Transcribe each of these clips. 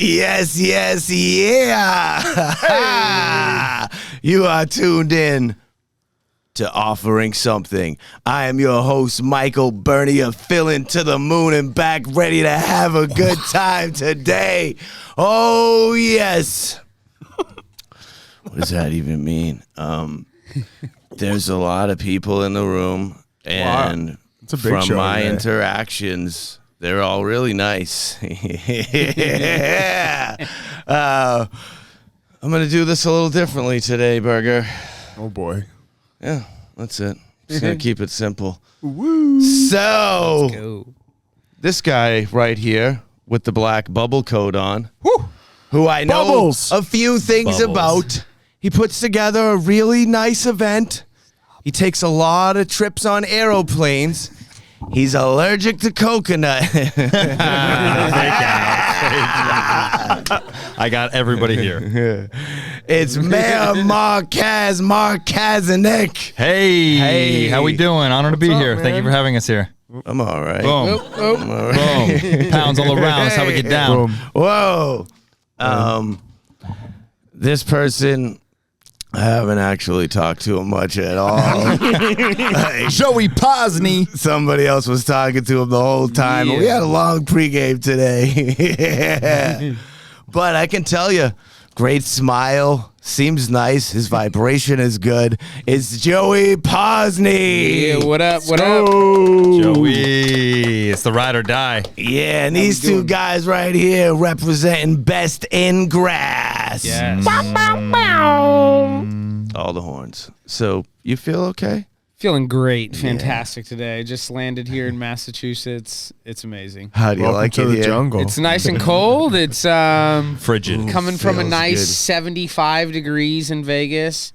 Yes, yes, yeah. You are tuned in to Offering Something. I am your host, Michael Bernier, filling to the moon and back, ready to have a good time today. Oh, yes. What does that even mean? There's a lot of people in the room, and It's a big from show my today. interactions, they're all really nice. Yeah. I'm going to do this a little differently today, Burger. Oh boy. Yeah, that's it. Just going to keep it simple. Woo. So, this guy right here with the black bubble coat on, who I know Bubbles. a few things about. He puts together a really nice event. He takes a lot of trips on aeroplanes. He's allergic to coconut. I got everybody here. It's Mayor Markazanek. Hey, how we doing? Honored to be up, here. man? Thank you for having us here. I'm all right. Boom, I'm all right. boom. Pounds all around. That's how we get down. Boom. Whoa. This person, I haven't actually talked to him much at all. Like, Joey Posney. somebody else was talking to him the whole time. We had a long pregame today. Yeah. But I can tell you, great smile. Seems nice. His vibration is good. It's Joey Posney. Yeah, what up? What up? Joey. It's the ride or die. Yeah, and these two guys right here representing Best in Grass. Yes. All the horns. So you feel okay? Feeling great. Fantastic today. Just landed here in Massachusetts. It's amazing. How do you Welcome like to it the here? jungle. It's nice and cold. It's Frigid. coming from a feels nice good. 75 degrees in Vegas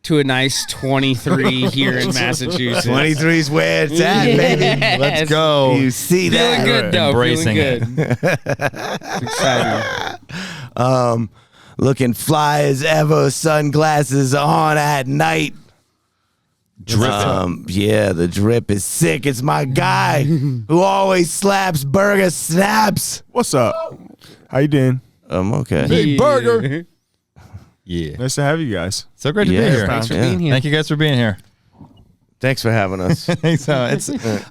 to a nice 23 here in Massachusetts. 23 is where it's at, baby. Let's go. You see Feeling that? good though. Embracing Feeling good. It's exciting. Looking fly as ever, sunglasses on at night. Yeah, the drip is sick. It's my guy who always slaps burger snaps. What's up? How you doing? I'm okay. Big Burger. Yeah. Nice to have you guys. So great to Yeah, be here. Thanks for Yeah. being here. Thank you guys for being here. Thanks for having us. So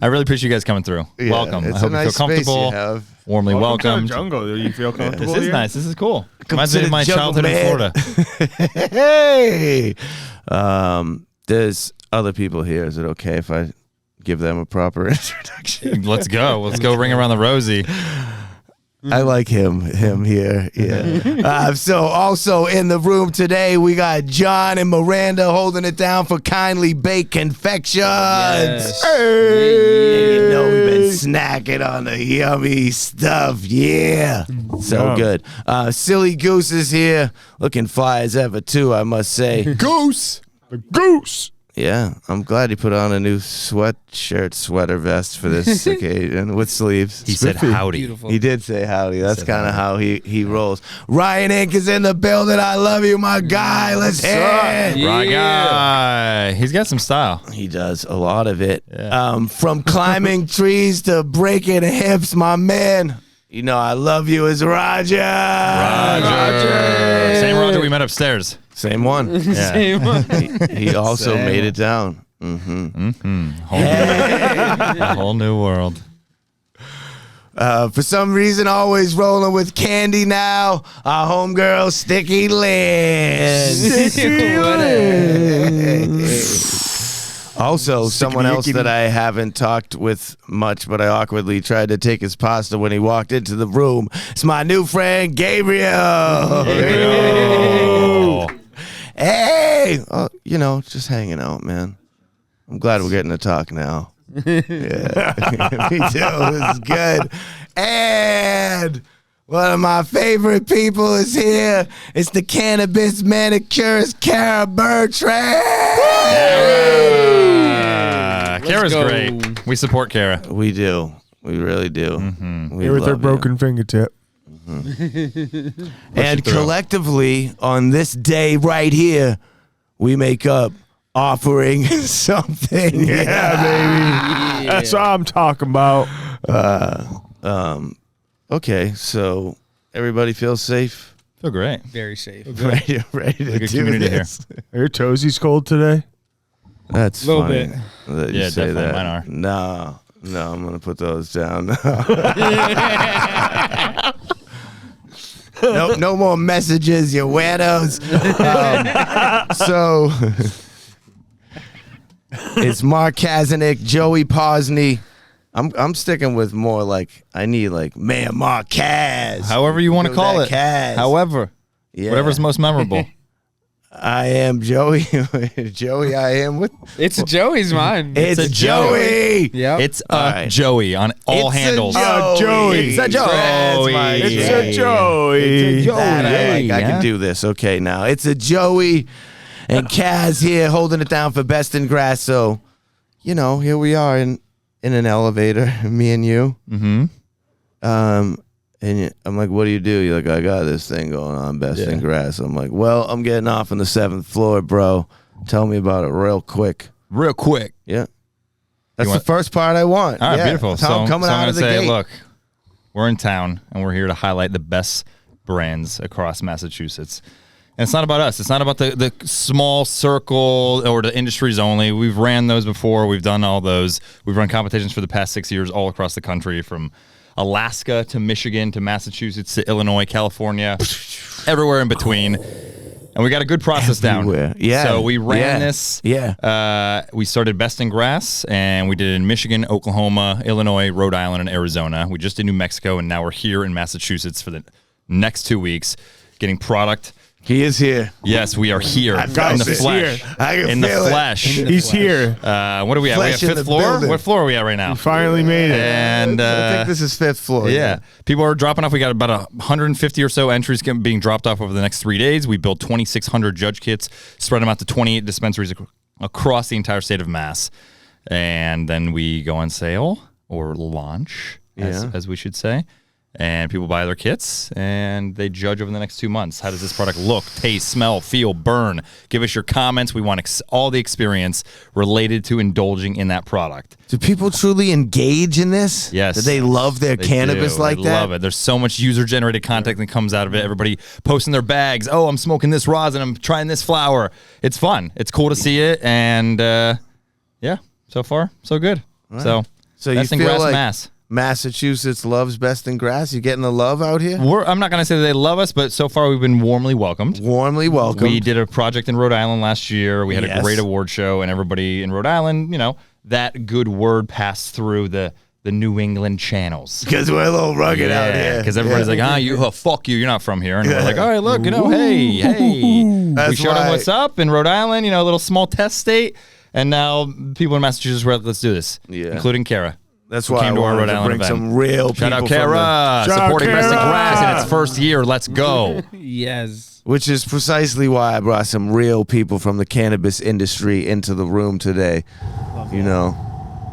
I really appreciate you guys coming through. Yeah, Welcome. It's I hope a nice you feel comfortable. Space you have. Warmly Welcome to welcomed. the jungle. Do you feel comfortable This is here? nice. This is cool. Reminds to me of the my jungle, childhood in man. Florida. Hey, there's other people here. Is it okay if I give them a proper introduction? Let's go. Let's go ring around the rosy. I like him here. Yeah. So also in the room today, we got John and Miranda holding it down for Kindly Baked Confections. Yes. You know we've been snacking on the yummy stuff. Yeah. So Yum. good. Silly Goose is here. Looking fly as ever, too, I must say. Goose. The goose. Yeah. I'm glad he put on a new sweater vest for this occasion with sleeves. He said Spiffy. howdy. Beautiful. He did say howdy. That's kind of how he rolls. Ryan Inc. is in the building. I love you, my guy. Let's hear it. Yeah. Right guy. He's got some style. He does a lot of it. Yeah. From climbing trees to breaking hips, my man. You know I love you as Roger. Roger. Same Roger we met upstairs. Same one. Yeah. Same one. He also Same made one. it down. A whole new world. For some reason, always rolling with Candy now. Our homegirl, Sticky Lynn. Also, someone else that I haven't talked with much, but I awkwardly tried to take his pasta when he walked into the room. It's my new friend, Gabriel. Oh. Hey! Oh, you know, just hanging out, man. I'm glad we're getting to talk now. Yeah. Me too. This is good. And one of my favorite people is here. It's the cannabis manicurist, Kara Bertrand. Kara's go. great. We support Kara. We do. We really do. We Here with her love you. broken fingertip. And collectively, on this day right here, we make up offering something. Yeah, baby. That's what I'm talking about. Okay, so Everybody feel safe? Feel great. Very safe. Ready to good do community here. this? Are your toesies cold today? That's Little funny bit. that you Yeah, say definitely. that. Mine are. No, I'm gonna put those down. No more messages, you weirdos. So it's Mark Kazanik, Joey Posney. I'm sticking with more like I need like Mayor Mark Kaz. However you want to Give call that it. Kaz. However, Yeah. whatever's most memorable. I am Joey. Joey, I am with. It's Joey's mine. It's a Joey. Yep. It's All right. Joey on all It's a handles. Joey. It's a Joey. That's my It's It's jam. a Joey. That I like. I yeah. can do this. Okay, now it's a Joey and Kaz here holding it down for Best in Grass. So, here we are in an elevator, me and you. Mm-hmm. And I'm like, what do? You're like, I got this thing going on, Best in Grass. I'm like, well, I'm getting off on the 7th floor, bro. Tell me about it real quick. Real quick. Yeah. That's want- the first part I want. All right, Yeah. beautiful. That's how I'm coming I'm out of the gonna say, gate. look, we're in town and we're here to highlight the best brands across Massachusetts. And it's not about us. It's not about the small circle or the industries only. We've ran those before. We've done all those. We've run competitions for the past 6 years all across the country, from Alaska to Michigan to Massachusetts to Illinois, California, everywhere in between. And we got a good process Everywhere. down. Yeah. So we ran Yeah. this. Yeah. We started Best in Grass, and we did it in Michigan, Oklahoma, Illinois, Rhode Island, and Arizona. We just did New Mexico, and now we're here in Massachusetts for the next 2 weeks, getting product. He is here. Yes, we are here in got the it. flesh. I can In the feel it. flesh. He's here. What are we at? We Flesh at in the fifth floor? building. What floor are we at right now? Finally made it. And I think this is 5th floor. yeah, people are dropping off. We got about 150 or so entries being dropped off over the next 3 days. We built 2,600 judge kits, spread them out to 28 dispensaries across the entire state of Mass, and then we go on sale or launch, as we should say. And people buy their kits, and they judge over the next 2 months. How does this product look, taste, smell, feel, burn? Give us your comments. We want all the experience related to indulging in that product. Do people truly engage in this? Yes. Do they love their They cannabis do. like I that? love it. There's so much user-generated content that comes out of it. Everybody posting their bags. Oh, I'm smoking this rosin. I'm trying this flower. It's fun. It's cool to see it. And, yeah, so far, so good. So So you Best in feel Grass like Mass. Massachusetts loves Best in Grass? You getting the love out here? I'm not going to say that they love us, but so far we've been warmly welcomed. Warmly welcome. We did a project in Rhode Island last year. We had a Yes. great award show, and everybody in Rhode Island, that good word passed through the New England channels. Because we're a little rugged out here. Because everybody's like, fuck you, you're not from here. And we're like, all right, look, hey. We That's showed them why- what's up in Rhode Island, a little small test state. And now people in Massachusetts were like, let's do this, Yeah. including Kara. That's who why came I to our wanted Rhode to Island bring event. some real Shout out people from Kara, Shout out supporting Best in Kara. Grass in its first year. Let's go. Yes. which is precisely why I brought some real people from the cannabis industry into the room today.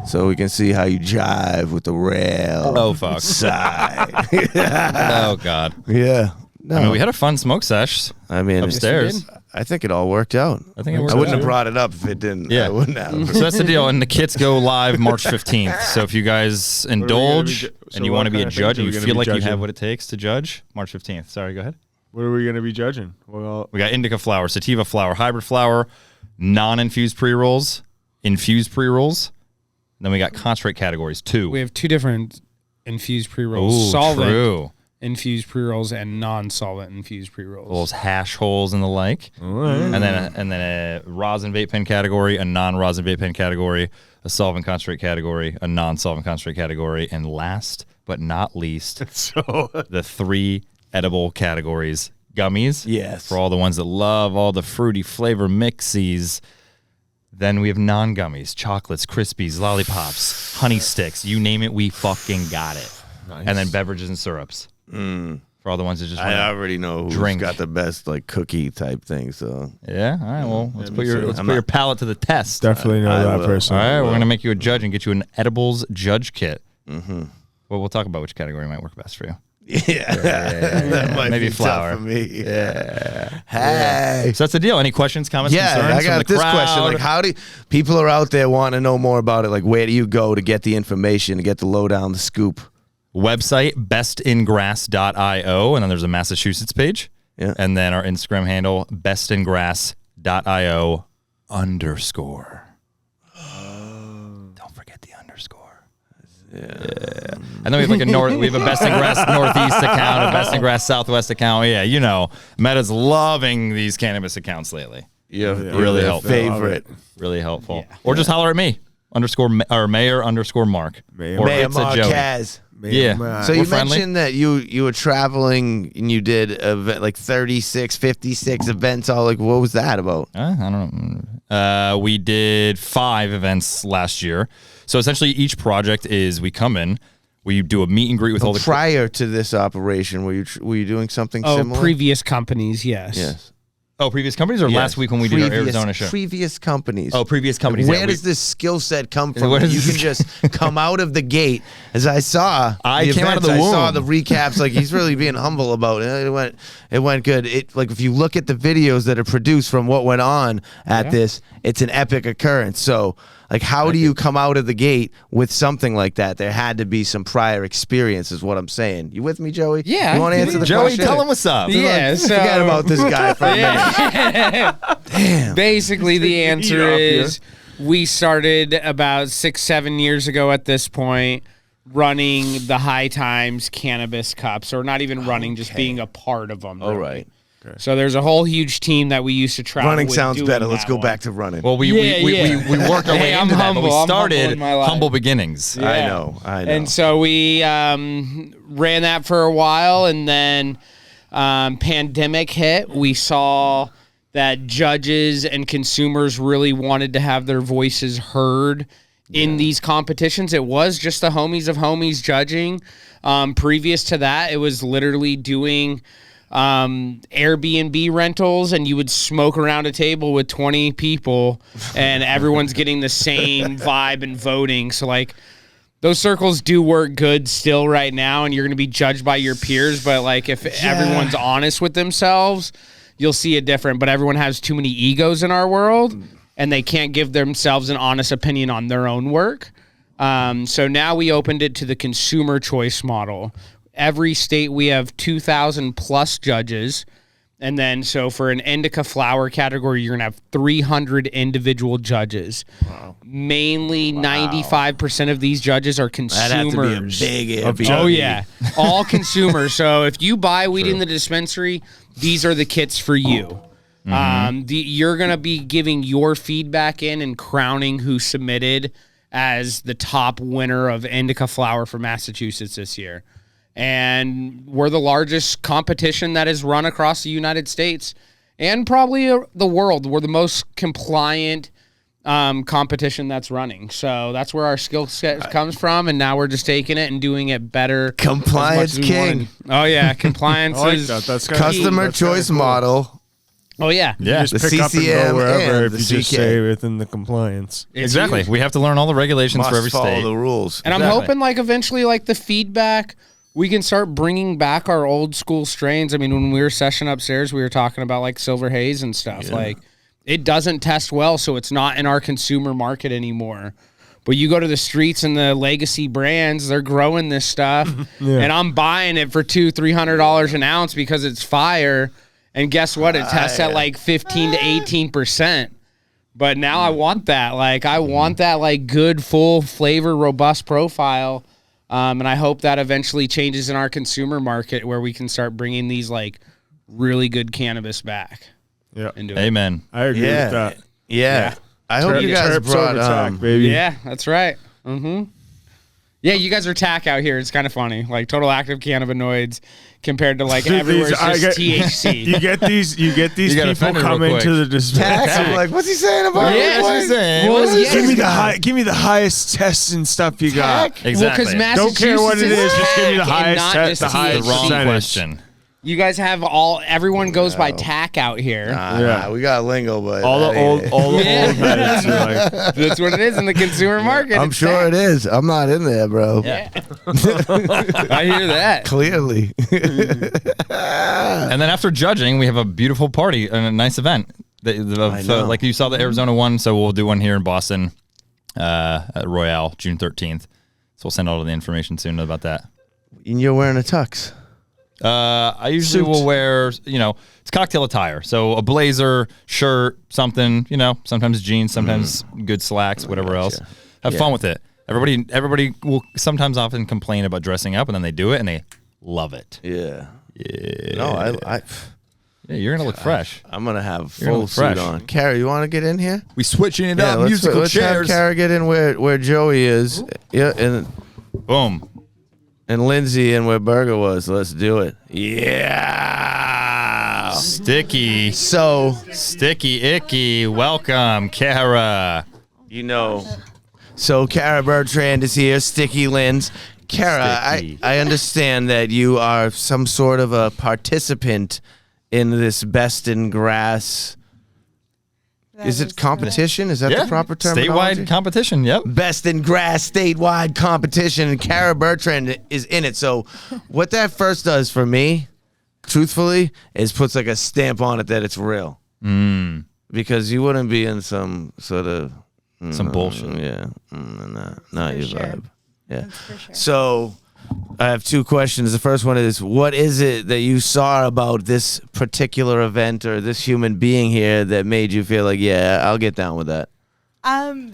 So we can see how you jive with the real Oh, fuck. side. Oh, God. Yeah. No, I mean, we had a fun smoke sesh I mean, upstairs. I think it all worked out. I think it worked I wouldn't out. have brought it up if it didn't. Yeah. I wouldn't have. So that's the deal. And the kits go live March 15th. So if you guys indulge so and you what want to be a kind of judge things are and we you gonna feel be like you judging? have what it takes to judge, March 15th. Sorry, go ahead. What are we going to be judging? Well, We got indica flower, sativa flower, hybrid flower, non-infused pre-rolls, infused pre-rolls. Then we got concentrate categories, 2. We have 2 different infused pre-rolls. Ooh, Solvent true. infused pre-rolls and non-solvent infused pre-rolls. Those hash holes and the like. And then a rosin vape pen category, a non-rosin vape pen category, a solvent concentrate category, a non-solvent concentrate category, and last but not least, so the 3 edible categories. Gummies. Yes. For all the ones that love all the fruity flavor mixies. Then we have non-gummies, chocolates, Crispies, lollipops, honey sticks. You name it, we fucking got it. Nice. And then beverages and syrups. For all the ones that just I wanna- already know who's Drink. got the best cookie type thing. So Yeah, all right, well, let's put me your too. let's put your palate to the test. definitely know I that will. person. All right, we're going to make you a judge and get you an edibles judge kit. Mm-hmm. Well, we'll talk about which category might work best for you. yeah, that might Maybe be flour. tough for me. Yeah. Hey. So that's the deal. Any questions, comments, Yeah, concerns I got from the this crowd? question. Like, how do people are out there wanting to know more about it? Like, where do you go to get the information, to get the lowdown, the scoop? Website, bestingrass.io. And then there's a Massachusetts page. Yeah. And then our Instagram handle, bestingrass.io_. Don't forget the underscore. Yeah. And then we have like we have a Best in Grass Northeast account, a Best in Grass Southwest account. Yeah, you know, Meta's loving these cannabis accounts lately. Yeah, Really helpful. favorite. Really helpful. Or just holler at me, @mayor_Mark. Mayor Or Mayor it's a Joey. Marquez. Yeah. So you We're friendly. mentioned that you were traveling and you did like 36, 56 events. All like, what was that about? I don't know. We did 5 events last year. So essentially, each project is we come in, we do a meet and greet with all the Prior to this operation, were you doing something similar? Previous companies, yes. Yes. previous companies or Yes. last week when we did our Arizona show. Previous companies. Previous companies. Where yeah, does this skill set come from? Where That does you can this- just come out of the gate. As I saw, I came out of the I saw womb. the recaps. Like he's really being humble about it. It went good. It like if you look at the videos that are produced from what went on at this, it's an epic occurrence. So like, how do you come out of the gate with something like that? There had to be some prior experience, is what I'm saying. You with me, Joey? Yeah. You want to answer the Joey, question? tell him what's up. Yeah, so Forget about this guy for a minute. Damn. basically the answer up here. is we started about 6-7 years ago at this point running the High Times Cannabis Cups, or not even running, just being a part of them. All really. right. So there's a whole huge team that we used to travel Running with sounds doing better. Let's that go one. back to running. Well, we worked our way Hey, I'm into that, humble. but we I'm humble started in my life. humble beginnings. Yeah. I know. And so we ran that for a while, and then pandemic hit. We saw that judges and consumers really wanted to have their voices heard in these competitions. It was just the homies of homies judging. Previous to that, it was literally doing Airbnb rentals, and you would smoke around a table with 20 people and everyone's getting the same vibe and voting. So like those circles do work good still right now, and you're going to be judged by your peers. But like if everyone's honest with themselves, you'll see it different. But everyone has too many egos in our world, and they can't give themselves an honest opinion on their own work. So now we opened it to the consumer choice model. Every state we have 2,000 plus judges. And then so for an indica flower category, you're going to have 300 individual judges. Wow. Mainly 95% of these judges are consumers. That'd have to be a big Oh, yeah. All consumers. So if you buy weed in the dispensary, these are the kits for you. You're going to be giving your feedback in and crowning who submitted as the top winner of indica flower for Massachusetts this year. And we're the largest competition that is run across the United States and probably the world. We're the most compliant competition that's running. So that's where our skill set comes from, and now we're just taking it and doing it better. Compliance as much as we king. wanted. Oh, yeah. Compliance I like is that. That's kinda Customer that's kinda choice cool. model. Oh, yeah. Yeah, Just The pick up and CCM go wherever and if you the just CK. stay within the compliance. It's exactly. huge. We have to learn all the regulations Must for every follow state. the rules. And I'm Exactly. hoping like eventually like the feedback, we can start bringing back our old school strains. I mean, when we were session upstairs, we were talking about like Silver Haze and stuff. Like it doesn't test well, so it's not in our consumer market anymore. But you go to the streets and the legacy brands, they're growing this stuff, and I'm buying it for $200-$300 an ounce because it's fire. And guess what? It tests at like 15 to 18%. But now I want that. Like I want that like good, full flavor, robust profile. And I hope that eventually changes in our consumer market where we can start bringing these like really good cannabis back. Yeah, Into it. Amen. I agree with Yeah. that. Yeah. I hope you guys Terps brought over tack, baby. Yeah, that's right. Yeah, you guys are tack out here. It's kind of funny. Like total active cannabinoids compared to like everywhere it's just THC. You get these You got people offended come real into quick. the dispensary. I'm like, what's he saying about Yeah, it? that's what I'm saying. Well, What is yeah, Give me the highest tests and stuff you got. Exactly. Well, because Don't care what it is, just give me the highest test, the the highest wrong percentage. question. You guys have everyone goes by tack out here. Yeah. We got lingo, but All that the ain't old, it. all the old heads are like, That's what it is in the consumer market. I'm It's sure tack. it is. I'm not in there, bro. I hear that. Clearly. And then after judging, we have a beautiful party and a nice event. know. Like you saw the Arizona one, so we'll do one here in Boston at Royale, June 13th. So we'll send all of the information soon about that. And you're wearing a tux. I usually Suit. will wear, it's cocktail attire. So a blazer, shirt, something, sometimes jeans, sometimes good slacks, whatever else. Have fun with it. Everybody will sometimes often complain about dressing up, and then they do it and they love it. Yeah. Yeah. No, Yeah, you're gonna look fresh. I'm gonna have You're gonna full look suit fresh. on. Kara, you want to get in here? We switching it Yeah, up. let's Musical have chairs. Kara get in where Joey is. Yeah, Boom. and Lindsay and where Burger was. Let's do it. Yeah. Sticky. So Sticky icky. Welcome, Kara. So Kara Bertrand is here. Sticky Linz. Kara, Sticky. I understand that you are some sort of a participant in this Best in Grass. Is it competition? Is that the proper terminology? Statewide competition. Yep. Best in Grass statewide competition, and Kara Bertrand is in it. So, what that first does for me, truthfully, is puts like a stamp on it that it's real. Because you wouldn't be in some sort of Some bullshit. Yeah, not your sure. vibe. Yeah. That's for sure. So, I have two questions. The first one is, what is it that you saw about this particular event or this human being here that made you feel like, yeah, I'll get down with that?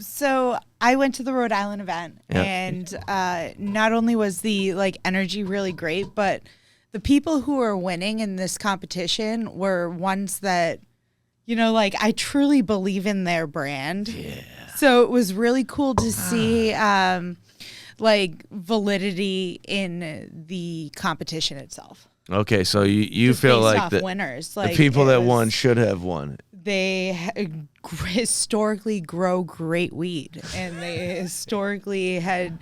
So I went to the Rhode Island event, Yeah. and not only was the energy really great, but the people who were winning in this competition were ones that, I truly believe in their brand. Yeah. So it was really cool to see validity in the competition itself. Okay, so you Just feel based like off the winners, the people it that was- won should have won. They historically grow great weed, and they historically had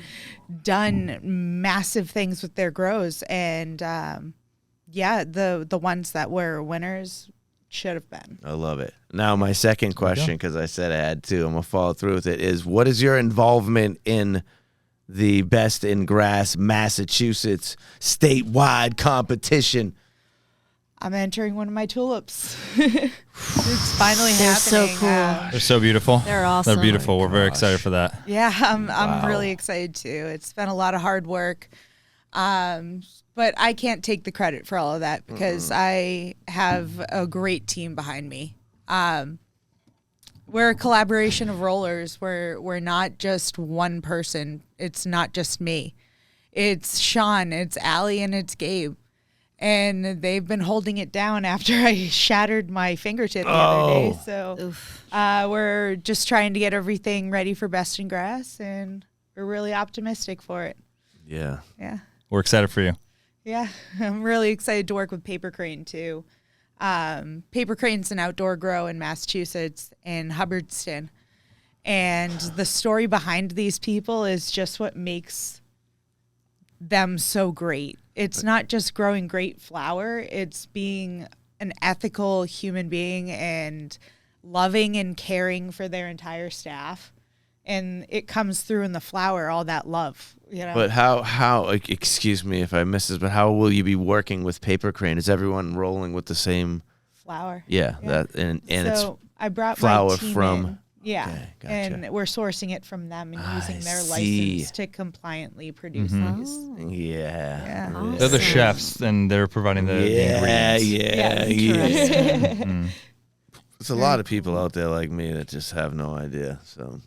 done massive things with their grows, and the ones that were winners should have been. I love it. Now, my second question, because I said I had to, I'm going to follow through with it, is what is your involvement in the Best in Grass Massachusetts statewide competition? I'm entering one of my tulips. It's finally They're so happening. cool. They're so beautiful. They're awesome. They're beautiful. We're very excited for that. Yeah, I'm really excited too. It's been a lot of hard work. But I can't take the credit for all of that because I have a great team behind me. We're a collaboration of rollers. We're not just one person. It's not just me. It's Sean, it's Allie, and it's Gabe. And they've been holding it down after I shattered my fingertip the other day. So we're just trying to get everything ready for Best in Grass, and we're really optimistic for it. Yeah. Yeah. We're excited for you. Yeah, I'm really excited to work with Paper Crane too. Paper Crane's an outdoor grow in Massachusetts in Hubbardston. And the story behind these people is just what makes them so great. It's not just growing great flower, it's being an ethical human being and loving and caring for their entire staff. And it comes through in the flower, all that love, But how excuse me if I miss this, but how will you be working with Paper Crane? Is everyone rolling with the same? flower. Yeah. That and it's So I brought flower my team from- in. Yeah, Okay, gotcha. and we're sourcing it from them and using their see. license to compliantly produce Mm-hmm. these. yeah. Yeah. They're the Awesome. chefs, and they're providing the Yeah, ingredients. Interesting. There's a lot of people out there like me that just have no idea. So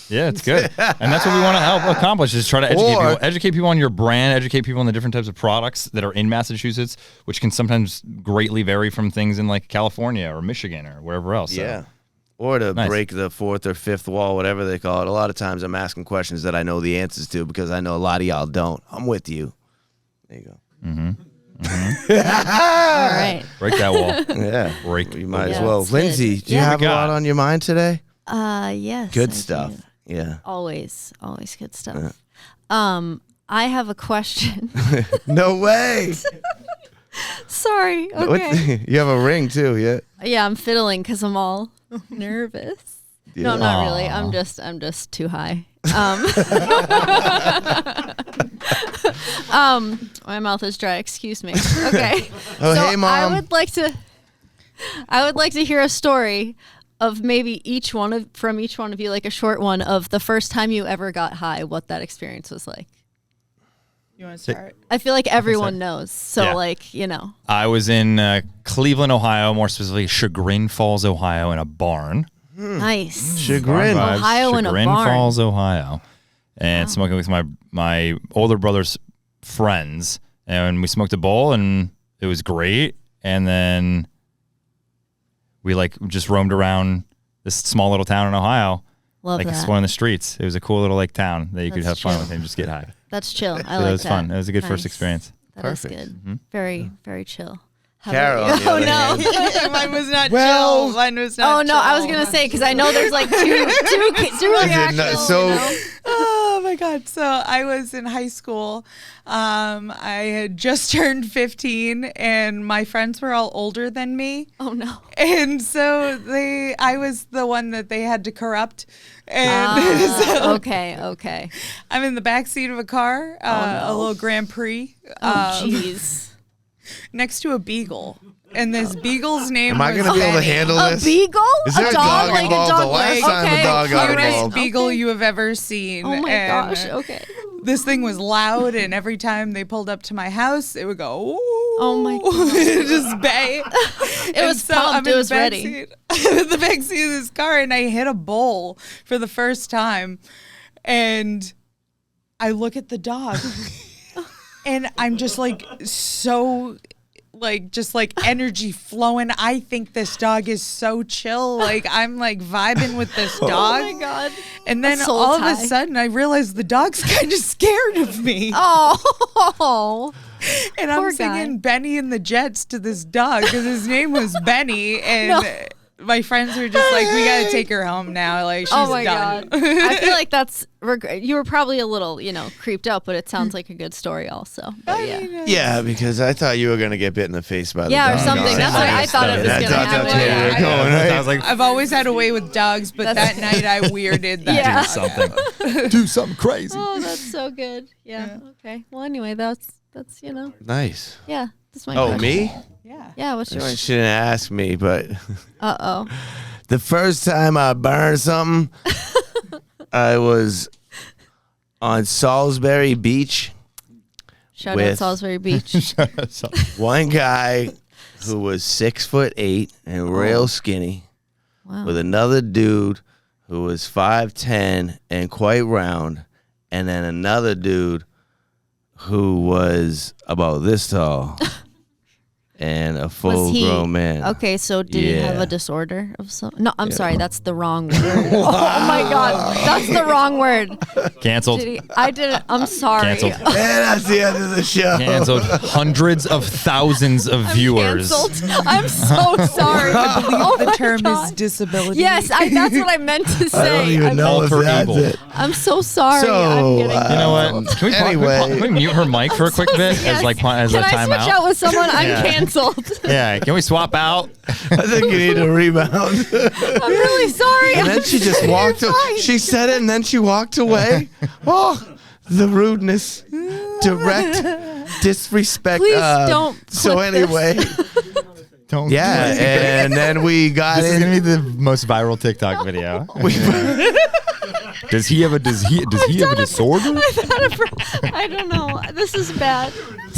Yeah, it's good, and that's what we want to help accomplish: is try to educate people on your brand, educate people on the different types of products that are in Massachusetts, which can sometimes greatly vary from things in like California or Michigan or wherever else. So, yeah. Or to Nice. break the fourth or fifth wall, whatever they call it. A lot of times I'm asking questions that I know the answers to because I know a lot of y'all don't. I'm with you. There you go. All right. break that wall. Yeah. Break. You might Yeah, as well. that's good. Lindsay, do you Yeah. have a lot on your mind today? Yes. Good I stuff. do. Yeah. Always good stuff. I have a question. No way. Sorry. What- Okay. you have a ring too, yeah? Yeah, I'm fiddling because I'm all nervous. No, not really. Aw. I'm just too high. My mouth is dry. Excuse me. Okay. Oh, So hey, Mom. I would like to hear a story of maybe from each one of you, like a short one of the first time you ever got high, what that experience was like. You want to start? I feel like everyone knows. So, Yeah. like, you know. I was in Cleveland, Ohio, more specifically Chagrin Falls, Ohio, in a barn. Nice. Chagrin. Barn vibes. Ohio in a Chagrin barn. Falls, Ohio, and smoking with my older brother's friends, and we smoked a bowl, and it was great. And then we like just roamed around this small little town in Ohio, Love like that. exploring the streets. It was a cool little like town that you could That's have fun chill. with and just get high. That's chill. I So like it was that. fun. It was a good first Nice. experience. That is Perfect. good. Very, very chill. How Carol, about you? on the Oh, other no. hand- Mine was not Well- chill. Mine was not Oh, no. I was chill. going to say, because I know there's like two reactions. so- you know? Oh my God. So I was in high school. I had just turned 15 and my friends were all older than me. Oh, no. And so I was the one that they had to corrupt. And so Okay. I'm in the back seat of a car, a little Grand Prix, Oh, jeez. next to a beagle. And this beagle's name Am I was going to be able to Benny. handle A this? beagle? Is there a dog? dog Like involved? a dog The last leg? time a dog got Cutest involved. beagle you have ever seen. Oh, my And gosh. Okay. this thing was loud, and every time they pulled up to my house, it would go, ooh. Oh, my God. Just bay. It was pumped. It was ready. I'm in the back seat of this car, and I hit a bowl for the first time. And I look at the dog, and I'm just like so... like just like energy flowing. I think this dog is so chill. Like I'm like vibing with this dog. Oh, my God. And then A soul all of a tie. sudden I realized the dog's kind of scared of me. Oh. and poor I'm singing guy. Benny and the Jets to this dog because his name was Benny. And my friends were just like, we got to take her home now. Like she's Oh, my done. God. I feel like that's... you were probably a little, creeped out, but it sounds like a good story also. But yeah. Yeah, because I thought you were going to get bit in the face by the Yeah, or dog. something. That's what I thought it was That's going to what happen. you're going, right? I was like, I've always had a way with dogs, but that night I weirded that. Yeah. something. Do something crazy. Oh, that's so good. Yeah. Okay. Well, anyway, that's Nice. yeah. That's my Oh, question. me? Yeah. Yeah. What's You yours? shouldn't ask me, but Uh-oh. the first time I burned something, I was on Salisbury Beach. Shout out With- Salisbury Beach. One guy who was 6'8" and real skinny, Wow. with another dude who was 5'10" and quite round, and then another dude who was about this tall and a Was full-grown man. Okay, so did he have Yeah. a disorder of some? No, I'm sorry, that's the wrong word. Oh my God, that's the wrong word. Canceled. Did he? I didn't. I'm sorry. Canceled. And that's the end of the show. Canceled. Hundreds of thousands of viewers. Canceled. I'm so sorry. Oh The my term God. is disability. Yes, that's what I meant to say. I don't even know if Alter that's ego. it. I'm so sorry. So, I'm getting You know what? Can we, Anyway. can we mute her mic for a quick bit Yes. as like as Can a I switch timeout? out with someone? I'm Yeah. canceled. Yeah, can we swap out? I think you need a rebound. I'm really sorry. And then she just walked You're away. fine. She said it and then she walked away. Oh, the rudeness. Direct disrespect. Please don't So clip this. anyway, Don't. yeah, and then we got This is in. gonna be the most viral TikTok video. Does he have a disorder? I don't know. This is bad.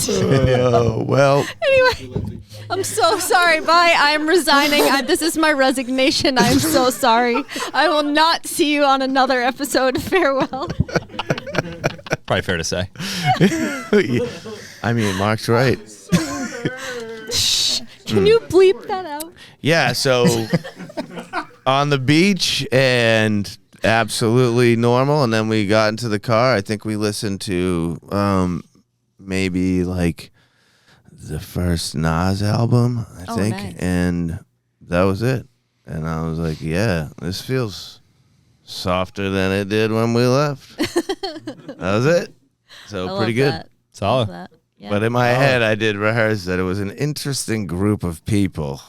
Well, Anyway, I'm so sorry. Bye. I'm resigning. This is my resignation. I'm so sorry. I will not see you on another episode. Farewell. Probably fair to say. I mean, Mark's right. Can you bleep that out? Yeah, so on the beach and absolutely normal. And then we got into the car. I think we listened to maybe like the first Nas album, I think. Nice. And that was it. And I was like, yeah, this feels softer than it did when we left. That was it. So I pretty love good. That. Solid. Love that. Yeah. But in my head, I did rehearse that it was an interesting group of people.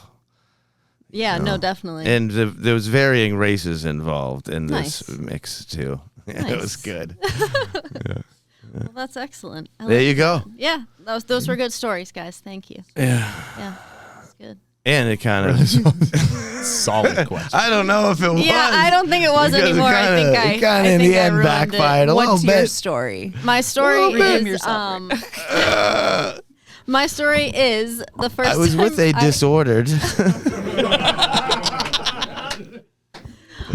Yeah, no, definitely. And there was varying races involved in this Nice. mix, too. Yeah, it Nice. was good. Well, that's excellent. I There like you go. that. Yeah, those were good stories, guys. Thank you. Yeah. Yeah, that's good. And it kind of. Solid question. I don't know if it was. Yeah, I don't think it was because anymore. I think it kind of in the end ruined backfired it. a little What's your bit. story? My story Redeem is yourself. my story is the first. I was time with a disordered.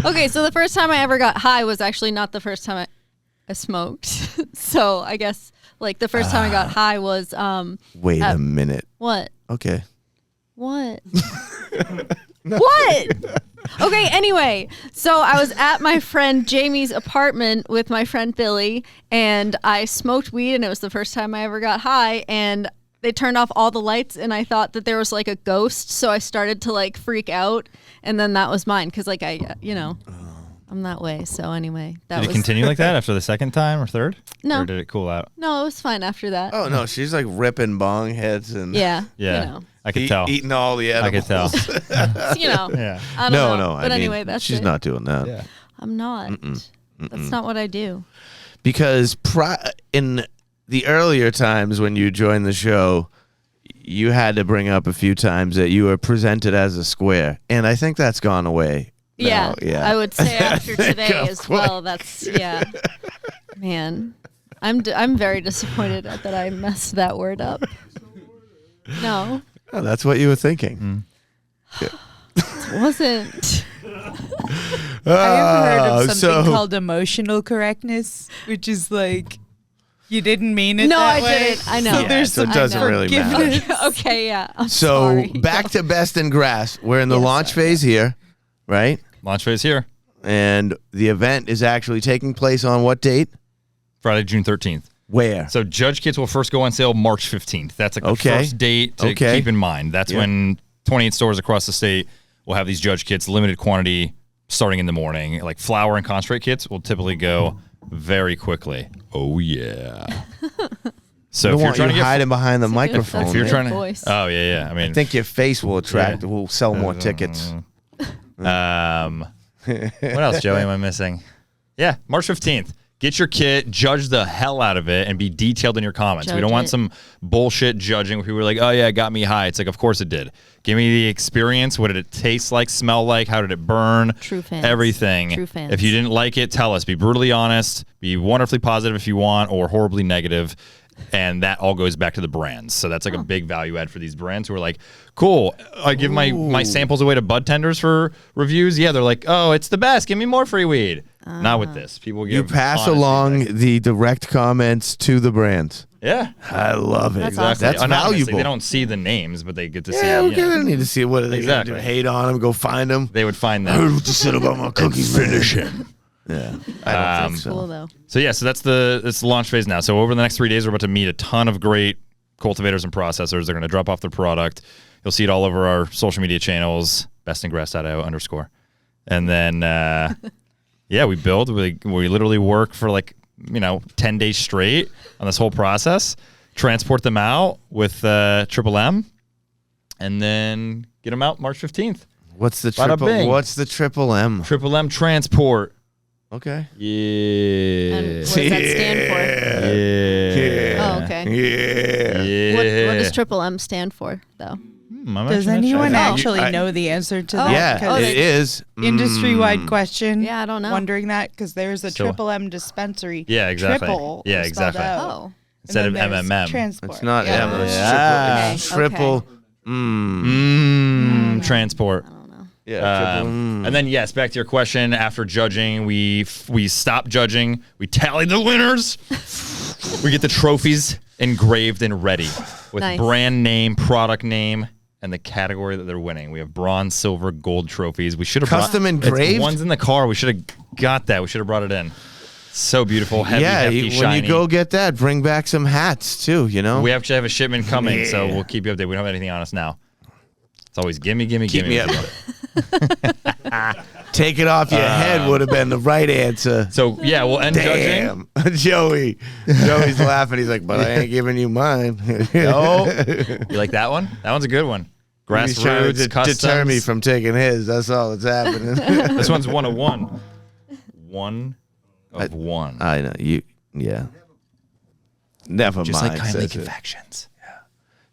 Okay, so the first time I ever got high was actually not the first time I smoked. So I guess like the first time I got high was Wait a minute. what? Okay. What? What? Okay, anyway, so I was at my friend Jamie's apartment with my friend Billy, and I smoked weed, and it was the first time I ever got high, and they turned off all the lights, and I thought that there was like a ghost, so I started to like freak out, and then that was mine, because like I'm that way. So anyway, that Did it was continue like that after the second time or third? No. Or did it cool out? no, it was fine after that. Oh no, she's like ripping bong heads and Yeah, Yeah. I could tell. eating all the I edibles. could tell. Yeah. I don't No, know. no. But I anyway, mean, that's she's it. not doing that I'm not. That's not what I do. because in the earlier times when you joined the show, you had to bring up a few times that you were presented as a square, and I think that's gone away. Yeah, yeah. I would say after today I'm as well. That's man. I'm very disappointed that I messed that word up. No, Oh, that's what you were thinking. it wasn't. I have heard of something so- called emotional correctness, which is like you didn't mean it No, that I way. didn't. I know. So Yeah, there's so it some doesn't really matter. forgiveness. Okay, yeah. I'm So sorry. back to Best in Grass. We're in the Yes, launch sorry. phase here, right? Launch phase here. And the event is actually taking place on what date? Friday, June 13th. Where? So Judge Kits will first go on sale March 15th. That's like the Okay. first date to Okay. keep in mind. That's Yeah. when 28 stores across the state will have these Judge Kits, limited quantity, starting in the morning. Like flour and concentrate kits will typically go very quickly. Oh, yeah. So I if you're want trying you to get... hiding behind the That's microphone. If you're Good trying to... voice. Oh, yeah. I mean... I think your face will attract, Yeah. will sell more tickets. What else, Joey, am I missing? Yeah, March 15th. Get your kit, judge the hell out of it, and be detailed in your comments. We Judge don't want it. some bullshit judging where people are like, oh, yeah, it got me high. It's like, of course it did. Give me the experience. What did it taste like, smell like? How did it burn? True fans. Everything. True fans. If you didn't like it, tell us. Be brutally honest. Be wonderfully positive if you want, or horribly negative. And that all goes back to the brands. So that's like a big value add for these brands who are like, cool, I give my samples away to bud tenders for reviews. Yeah, they're like, oh, it's the best. Give me more free weed. Not with this. People give You pass honest along feedback. the direct comments to the brands. Yeah. I love it. That's awesome. That's Anonymously. valuable. They don't see the names, but they get to see Yeah, you we know, don't need to see what are they Exactly. gonna do. Hate on them, go find them. they would find I heard them. what you said about my cookies. Finish him. Yeah, I don't think so. Cool though. So yeah, so that's the launch phase now. So over the next 3 days, we're about to meet a ton of great cultivators and processors. They're going to drop off their product. You'll see it all over our social media channels, bestingrass.io_. And then, yeah, we build. We literally work for 10 days straight on this whole process, transport them out with Triple M, and then get them out March 15th. What's the Bada triple? bing. What's the triple M? Triple M transport. Okay. Yeah. And what does that stand for? Yeah. Oh, okay. Yeah. Yeah. What does Triple M stand for, though? I'm Does actually not anyone sure. actually I- know the answer to Oh. that? Yeah, Because it is. industry-wide question. Yeah, I don't know. Wondering that because there's a So- Triple M dispensary. Yeah, exactly. Triple Yeah, is spelled exactly. out. Oh. And Instead of then there's MMM. Transport. It's not yeah. M. It's Yeah. triple. Okay. Transport. I don't know. Yeah. Triple. And then yes, back to your question. After judging, we stop judging. We tally the winners. We get the trophies engraved and ready with Nice. brand name, product name, and the category that they're winning. We have bronze, silver, gold trophies. We should have Custom brought, engraved? It's one's in the car. We should have got that. We should have brought it in. So beautiful, heavy, Yeah, hefty, when shiny. you go get that, bring back some hats too. You know. We actually have a shipment coming, so Yeah. we'll keep you updated. We don't have anything on us now. It's always gimme, gimme, Keep gimme. me up. Take it off your head would have been the right answer. So yeah, we'll end judging. Damn, Joey's laughing. He's like, but I ain't giving you mine. Oh, you like that one? That one's a good one. He's trying Grassroots, to customs. deter me from taking his. That's all that's happening. This one's 1 of 1. 1 of 1. I know you. Yeah. Never Just mind. like kindly says it. confections.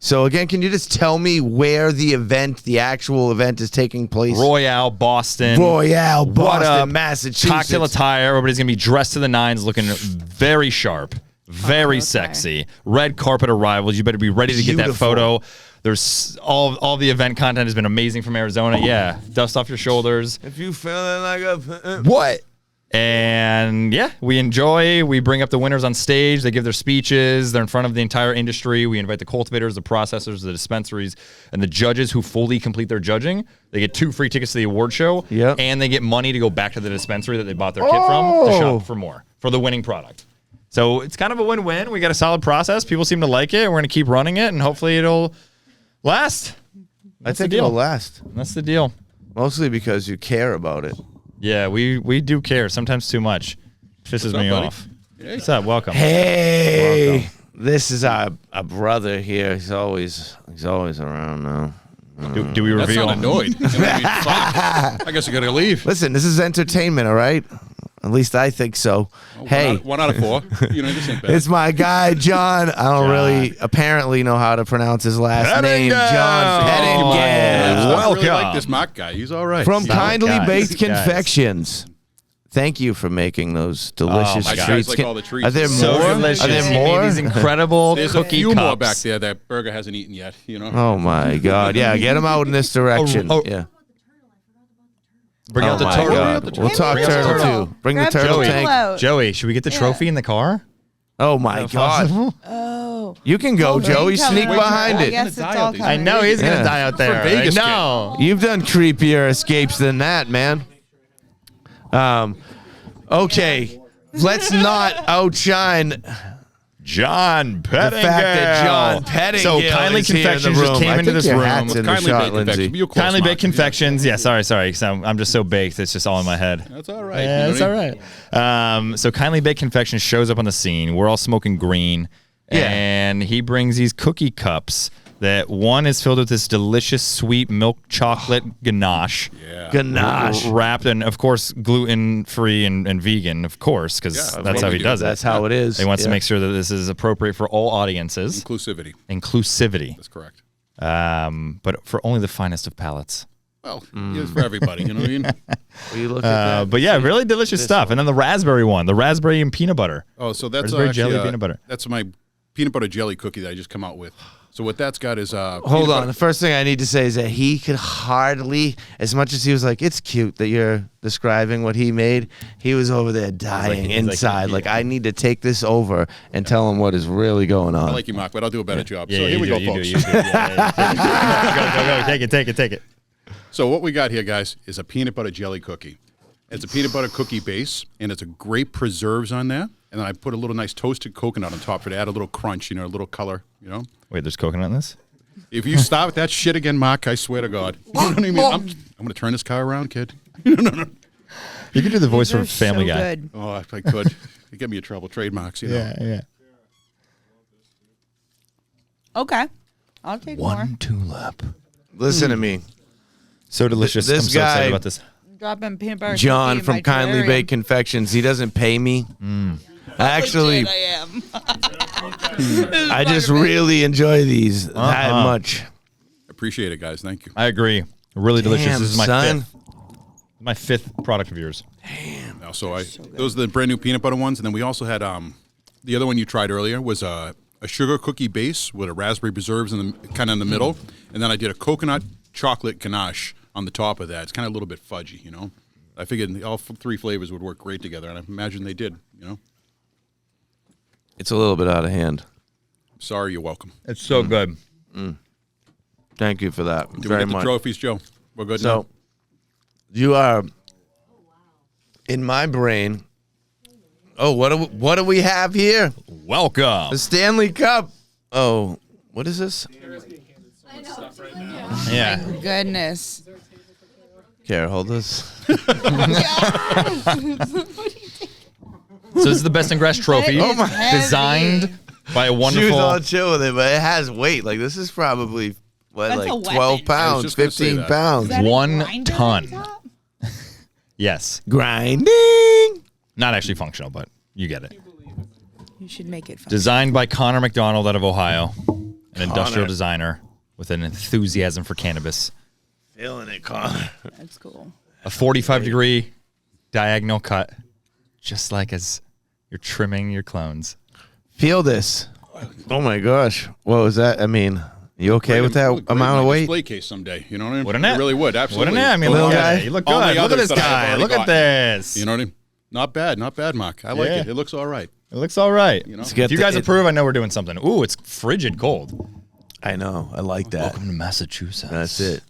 So again, can you just tell me where the actual event is taking place? Royale, Boston. Royale, What Boston, up? Massachusetts. Cocktail attire. Everybody's going to be dressed to the nines, looking very sharp, very sexy. Red carpet arrivals. You better be ready to get that Beautiful. photo. There's all the event content has been amazing from Arizona. Yeah. Dust off your shoulders. If you feeling like a What? And yeah, we bring up the winners on stage. They give their speeches. They're in front of the entire industry. We invite the cultivators, the processors, the dispensaries, and the judges who fully complete their judging. They get 2 free tickets to the award show. Yep. And they get money to go back to the dispensary that they bought their kit from to shop for more, for the winning product. So it's kind of a win-win. We got a solid process. People seem to like it. We're going to keep running it, and hopefully it'll last. I think the deal. it'll last. That's the deal. Mostly because you care about it. Yeah, we do care. Sometimes too much. Pisses me buddy? off. What's up? Welcome. Hey, this is our brother here. He's always around now. Do we That reveal? sounded annoyed. You know what I mean? Fuck. I guess I gotta leave. Listen, this is entertainment, all right? At least I think so. Hey, One out of 4. You know, this ain't bad. it's my guy, John. I don't really apparently know how to pronounce his last name. John Pettingill. I really welcome. like this mock guy. He's all right. From Kindly guys. Baked Guys. Confections. Thank you for making those delicious my God. treats. Guys like all the treats. Are there So more? delicious. Are there He made more? these incredible There's a cookie few cups. more back there that Burger hasn't eaten yet. You know. Oh my God! Yeah, get him out in this direction. Oh, oh. Yeah. Bring out Oh the my turtle. God! We'll talk Bring out the turtle turtle. too. Bring the Grab turtle Joey. tank. out. Joey, should we get the trophy in the car? Oh my God! Oh. You can go, Okay, Joey. come Sneak on. behind I it. guess it's Die all out these coming. I know he's Yeah. gonna die out there. Vegas I know. You've done creepier escapes than that, man. Okay, let's not outshine John Pettingill. the fact that John Pettingill So Kindly is here in the Confections room. just came I into think this your room. hat's in the Kindly shot, baked Lindsay. confections. You're close, Kindly Mark. Baked Confections. Yeah, sorry. So I'm just so baked. It's just all in my head. That's all right. Yeah, You know that's what all I mean? right. So Kindly Baked Confections shows up on the scene. We're all smoking green. Yeah. And he brings these cookie cups that one is filled with this delicious sweet milk chocolate ganache. Yeah. Ganache. Wrapped in, of course, gluten-free and vegan, of course, because Yeah, that's how he does it. That's how it is. He wants to Yeah. make sure that this is appropriate for all audiences. Inclusivity. Inclusivity. That's correct. But for only the finest of palates. Well, it's for everybody. You know what I mean? Will you look at that? But yeah, really delicious stuff. And then the raspberry one, the raspberry and peanut butter. Oh, so that's Raspberry actually, jelly peanut butter. That's my peanut butter jelly cookie that I just come out with. So what that's got is Hold on. The first thing I need to say is that he could hardly, as much as he was like, it's cute that you're describing what he made, he was over there dying he's like, inside. yeah. Like, I need to take this over and tell him what is really going on. I like you, Mark, but I'll do a better job. Yeah, so here we go, you do, folks. you do. Yeah. Go. Take it. So what we got here, guys, is a peanut butter jelly cookie. It's a peanut butter cookie base, and it's a great preserves on there. And then I put a little nice toasted coconut on top for to add a little crunch, a little color, Wait, there's coconut in this? If you start with that shit again, Mark, I swear to God. You know what I mean? I'm going to turn this car around, kid. You can do the voice They're for Family so Guy. good. Oh, if I could. It'd get me in trouble. Trademarks, Yeah. Okay. I'll take more. One tulip. Listen to me. So delicious. This I'm so guy- excited about this. Dropping peanut butter. John cookie in from my Kindly terrarium. Baked Confections, he doesn't pay me. Actually, I am. I just really enjoy these that much. Appreciate it, guys. Thank you. I agree. Really delicious. Damn, This is my son. fifth product of yours. Now, those are the brand new peanut butter ones. And then we also had the other one you tried earlier was a sugar cookie base with a raspberry preserves in the kind of in the middle. And then I did a coconut chocolate ganache on the top of that. It's kind of a little bit fudgy, I figured all 3 flavors would work great together, and I imagine they did, It's a little bit out of hand. Sorry, you're welcome. It's so good. Thank you for that Do we very get the much. trophies, Joe? We're good So, now? you are in my brain. Oh, what do we have here? Welcome. The Stanley Cup. Oh, what is this? Yeah. Goodness. Here, hold this. So this is the Best in Grass trophy. That is heavy. Designed by a She was wonderful. all chill with it, but it has weight. Like, this is probably, That's a like weapon. 12 I was pounds, just gonna say 15 that. pounds. Is that a 1 grinder ton. on top? Yes. Grinding. Not actually functional, but you get it. You should make it fun. Designed by Connor McDonald out of Ohio. And an industrial designer with an enthusiasm for cannabis. Feeling it, Connor. That's cool. A 45-degree diagonal cut, just like as you're trimming your clones. Feel this. Oh my gosh. What was that? I mean, you okay with that amount of weight? Display case someday. You know what I mean? Wouldn't it? It really would. Absolutely. Wouldn't it? I mean, Little look guy. at it. You look All good. the Look at others this that I've guy. already Look at got. this. You know what I mean? Not bad, Mark. I like Yeah. it. It looks all right. It looks all right. You know? Let's get If you the- guys approve, I know we're doing something. Ooh, it's frigid cold. I know. I like that. Welcome to Massachusetts. That's it.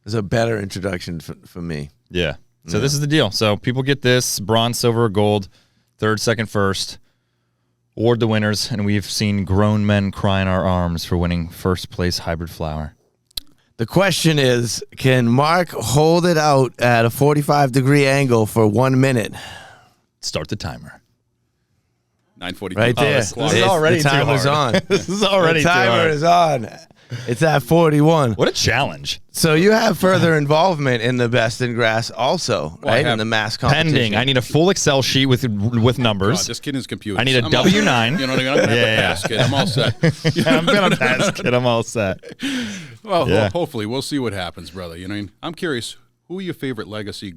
It's a better introduction for me. Yeah. So this is the deal. So people get this bronze, silver, gold, third, second, first. Award the winners, and we've seen grown men cry in our arms for winning first place hybrid flower. The question is, can Mark hold it out at a 45-degree angle for 1 minute? Start the timer. 9:42. Right there. this is already the timer's too on. This is already the too timer hard. is on. It's at 41. What a challenge. So you have further involvement in the Best in Grass also, Well, I right? have In the mass competition. Pending. I need a full Excel sheet with numbers. God, this kid is computer. I need a W-9. You know what I mean? I'm gonna Yeah, have to pass, kid. I'm all set. Yeah, I'm gonna pass, kid. I'm all set. Well, Yeah. hopefully we'll see what happens, brother. You know, what I mean? I'm curious. Who are your favorite legacy,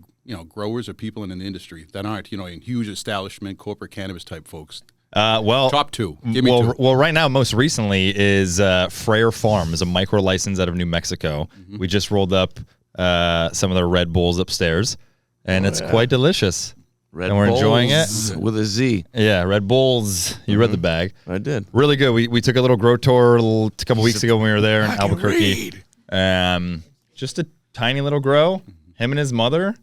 growers or people in the industry that aren't, in huge establishment, corporate cannabis type folks? Well, Top two. Give me two. Well, right now, most recently is Frere Farm is a micro license out of New Mexico. Mm-hmm. We just rolled up some of their Red Bulls upstairs, and it's quite delicious. Red and we're enjoying it. Bulls with a Z. Yeah, Red Bulls. You read the bag. I did. Really good. We took a little grow tour a couple weeks ago when we were there in Albuquerque. Just a tiny little grow. Him and his mother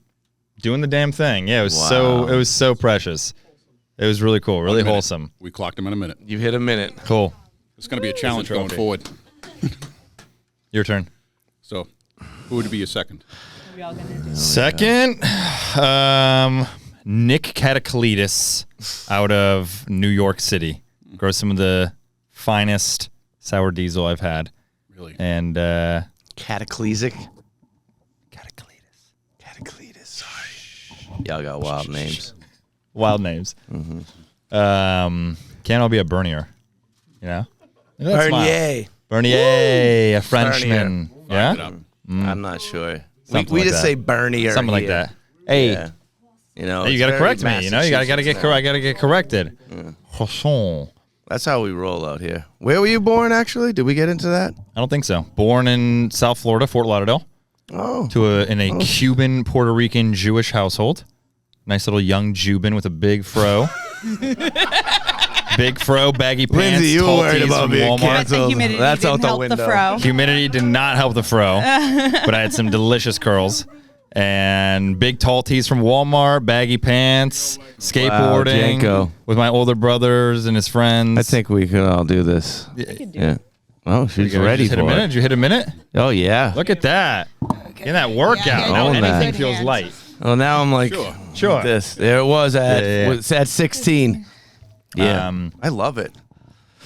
doing the damn thing. Yeah, it was so precious. It was really cool, really 1 minute. wholesome. We clocked him in a minute. You hit a minute. Cool. It's going to be a challenge going forward. Your turn. So, who would be your second? What are we all gonna do? Second, Nick Catacletus out of New York City. Grows some of the finest sour diesel I've had. Really? And Cataclesic. Catacletus. Sorry. Y'all got wild names. wild names. Can't all be a Bernier, you know? That's smile. Bernier. Bernier, a Frenchman. Find it Yeah? up. I'm not sure. Something we like just that. say Bernier. Something like here. that. Hey, Yeah. You know, hey, you it's got to very correct me. You know, you got to get Massachusetts correct. now. I got to get corrected. Croissant. That's how we roll out here. Where were you born, actually? Did we get into that? I don't think so. Born in South Florida, Fort Lauderdale, Oh. in a Cuban Puerto Rican Jewish household. Nice little young Jubin with a big fro. Big fro, baggy pants. Lindsay, you were tall worried tees about from being Walmart. The canceled. humidity That's didn't out the help window. the fro. Humidity did not help the fro, but I had some delicious curls. And big tall tees from Walmart, baggy pants, skateboarding Janko. with my older brothers and his friends. I think we could all do this. Yeah. Oh, she's ready Just hit a for minute. it. Did you hit a minute? Oh, yeah. Look at that. In that workout. Yeah, now own that. anything feels light. Well, now I'm like, Sure. this. There it was at, Yeah, yeah. It's at 16. Yeah. I love it.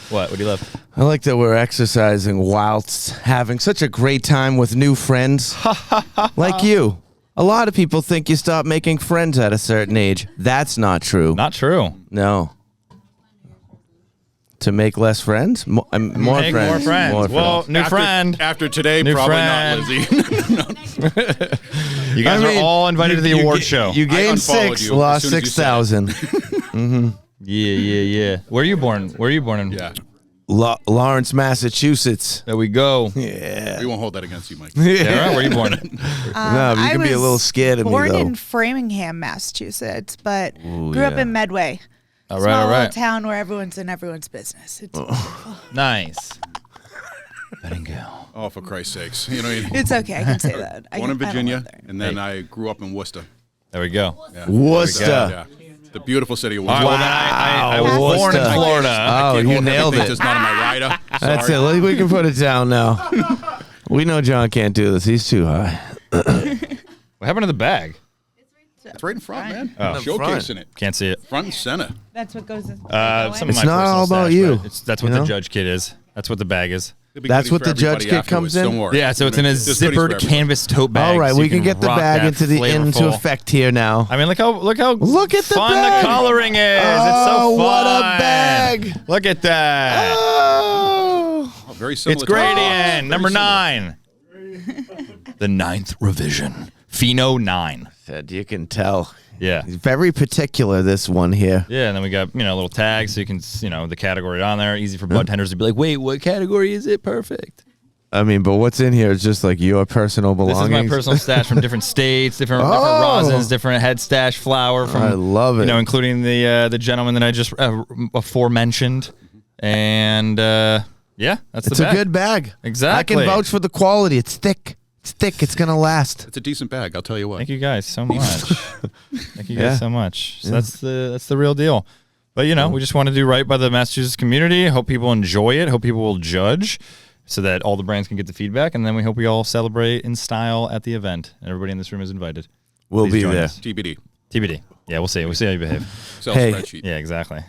What do you love? I like that we're exercising whilst having such a great time with new friends like you. A lot of people think you stop making friends at a certain age. That's not true. Not true. No. To make less friends? More Make friends. more friends. More Well, friends. new friend. After today, New probably friend. not, Lizzie. You guys I mean, are all invited to the award show. You gained unfollowed 6, you as lost soon as you said 6,000. Yeah. Where are you born? Where are you born in? Yeah, Lawrence, Massachusetts. There we go. Yeah. we won't hold that against you, Mike. Sarah, where are you born? No, but you I can be a was little scared of me, born though. in Framingham, Massachusetts, but Ooh, grew up yeah. in Medway. All Small right, all little right. town where everyone's in everyone's business. It's, Nice. Bingo. Oh, for Christ's sakes. You know, it's okay. I can say that. born in I don't Virginia, live there. and then I grew up in Worcester. There we go. Yeah. Worcester. Yeah. The beautiful city of All right, Worcester. well, then I was born in Worcester. Florida. Oh, Can't you hold nailed everything, it. Just not on my rider. That's Sorry. it. We can put it down now. We know John can't do this. He's too high. What happened to the bag? It's right in front, man. Oh. Showcasing it. Can't see it. Front and center. That's what goes in. Some of It's my not personal all about stash, you, but that's what you the know? judge kit is. That's what the bag is. There'll be That's goodies what for the judge everybody kit afterwards, comes in? Don't worry. Yeah, so it's in a There's goodies for zippered everyone. canvas tote bag. All right, so we you can get the rock bag that into into flavorful- effect here now. I mean, look how Look at the fun bag. the coloring is. It's so Oh, fun. what a bag. Look at that. Oh. Oh, very very similar. It's to- gradient. Number Very 9. The 9th revision. Pheno 9. Said you can tell. Yeah. Very particular, this one here. Yeah, and then we got, little tags so you can, the category on there. Easy for bartenders to be like, wait, what category is it? Perfect. I mean, but what's in here is just like your personal This belongings. is my personal stash from different states, different Oh. rosins, different head stash flour from I love it. Including the gentleman that I just aforementioned. And yeah, that's It's the a bag. good bag. Exactly. I can vouch for the quality. It's thick. It's thick. It's going to last. It's a decent bag, I'll tell you what. Thank you guys so much. Thank you Yeah. guys so much. So that's the real deal. But we just want to do right by the Massachusetts community. Hope people enjoy it. Hope people will judge, so that all the brands can get the feedback, and then we hope we all celebrate in style at the event. Everybody in this room is invited. We'll Please be join there. us. TBD. TBD. Yeah, we'll see. We'll see how you behave. Excel Hey. spreadsheet. Yeah, exactly.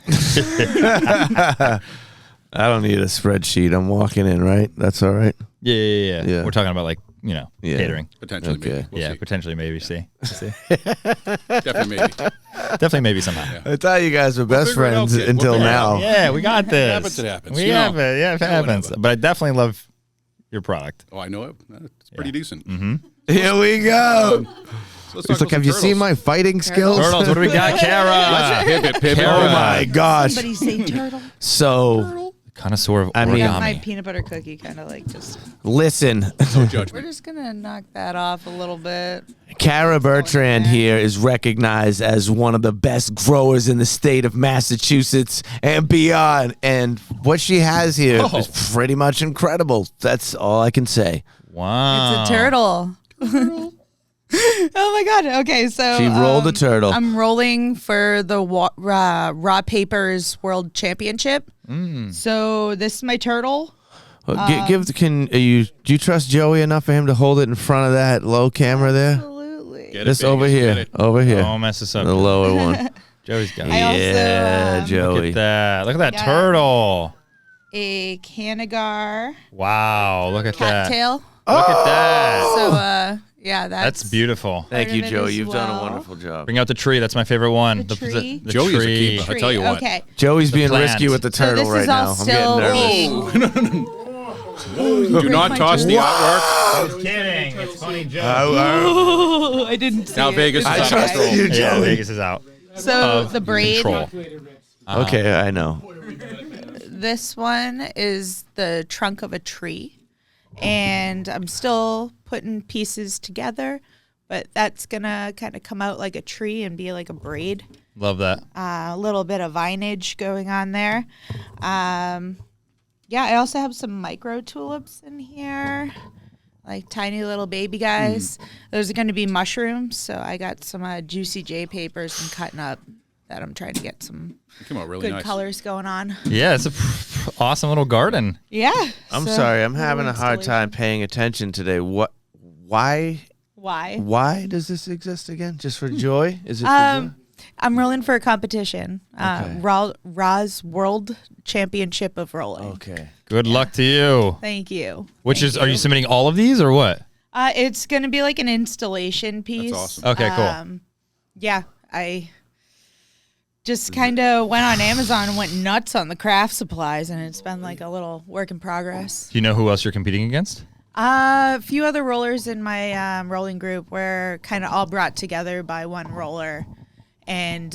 I don't need a spreadsheet. I'm walking in, right? That's all right. Yeah. Yeah. We're talking about Yeah. catering. Potentially, Okay. maybe. We'll yeah, see. potentially maybe. See. We'll see. Definitely maybe. Definitely maybe somehow. I thought you guys were best figure it out, friends kid. We'll until figure it now. out. Yeah, we got this. happens, it happens. We You know. have it. Yeah, it Yeah, happens. whatever. But I definitely love your product. Oh, I know it. It's pretty decent. Here we go. So let's He's talk like, about have you some seen turtles. my fighting skills? Turtles, what do we got? Kara. Pivot, pivot. Kara. Oh my gosh. Somebody say turtle. So, Connoisseur of I mean- I origami. got my peanut butter cookie kind of like just. listen. No We're judgment. just gonna knock that off a little bit. Kara Bertrand here is recognized as one of the best growers in the state of Massachusetts and beyond. And what she has here is pretty much incredible. That's all I can say. Wow. It's a turtle. Oh my god. Okay, so She rolled a turtle. I'm rolling for the Raw Papers World Championship. So this is my turtle. Do you trust Joey enough for him to hold it in front of that low camera there? Absolutely. Get it, Just Vegas, over get here. it. Over here. Don't mess this up. The lower one. Joey's got I it. also, Yeah, Look Joey. at that. Look at that got- turtle. A Canagar Wow. Look at that. cattail. Look at that. So yeah, That's beautiful. Thank you, part of it Joey. as You've done a well. wonderful job. Bring out the tree. That's my favorite one. The tree? The Joey is a tree. keeper. I tell you what. Okay. Joey's being plant. risky with the So turtle this right is all now. I'm still getting nervous. being- Do not my toss the turtle. artwork. Kidding. It's funny joke. Oh, I didn't see Now it. Vegas It's is I out. trust okay. you, Yeah, Joey. Vegas is out. So Of the braid. Control. Okay, I know. This one is the trunk of a tree, and I'm still putting pieces together, but that's gonna kind of come out like a tree and be like a braid. Love that. A little bit of vinage going on there. Yeah, I also have some micro tulips in here, like tiny little baby guys. Those are going to be mushrooms, so I got some Juicy J papers I'm cutting up that I'm trying to get some It came out really good nice. colors going on. Yeah, it's a awesome little garden. Yeah. I'm so sorry. I'm little having a hard time installation. paying attention today. What? Why? Why? Why does this exist again? Just for joy? Is it for joy? I'm rolling for a competition. Okay. Ra's World Championship of Rolling. Okay. Good luck to you. Thank you. Which Thank is, are you you. submitting all of these or what? It's going to be like an installation piece. awesome. Okay, cool. Yeah, I just kind of went on Amazon and went nuts on the craft supplies, and it's been like a little work in progress. Do you know who else you're competing against? A few other rollers in my rolling group were kind of all brought together by one roller, and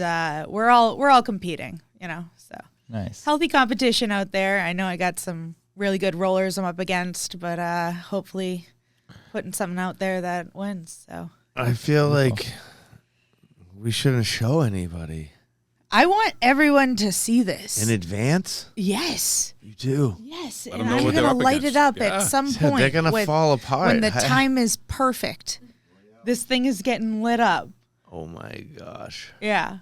we're all competing, you know. So Nice. healthy competition out there. I know I got some really good rollers I'm up against, but hopefully putting something out there that wins. So I feel like we shouldn't show anybody I want everyone to see this. in advance. Yes. You do. Yes, Let and 'em know I'm what they're gonna up light against. it up Yeah. at some Yeah, point. they're gonna when- fall apart. when the time is perfect. This thing is getting lit up. Oh my gosh. Yeah,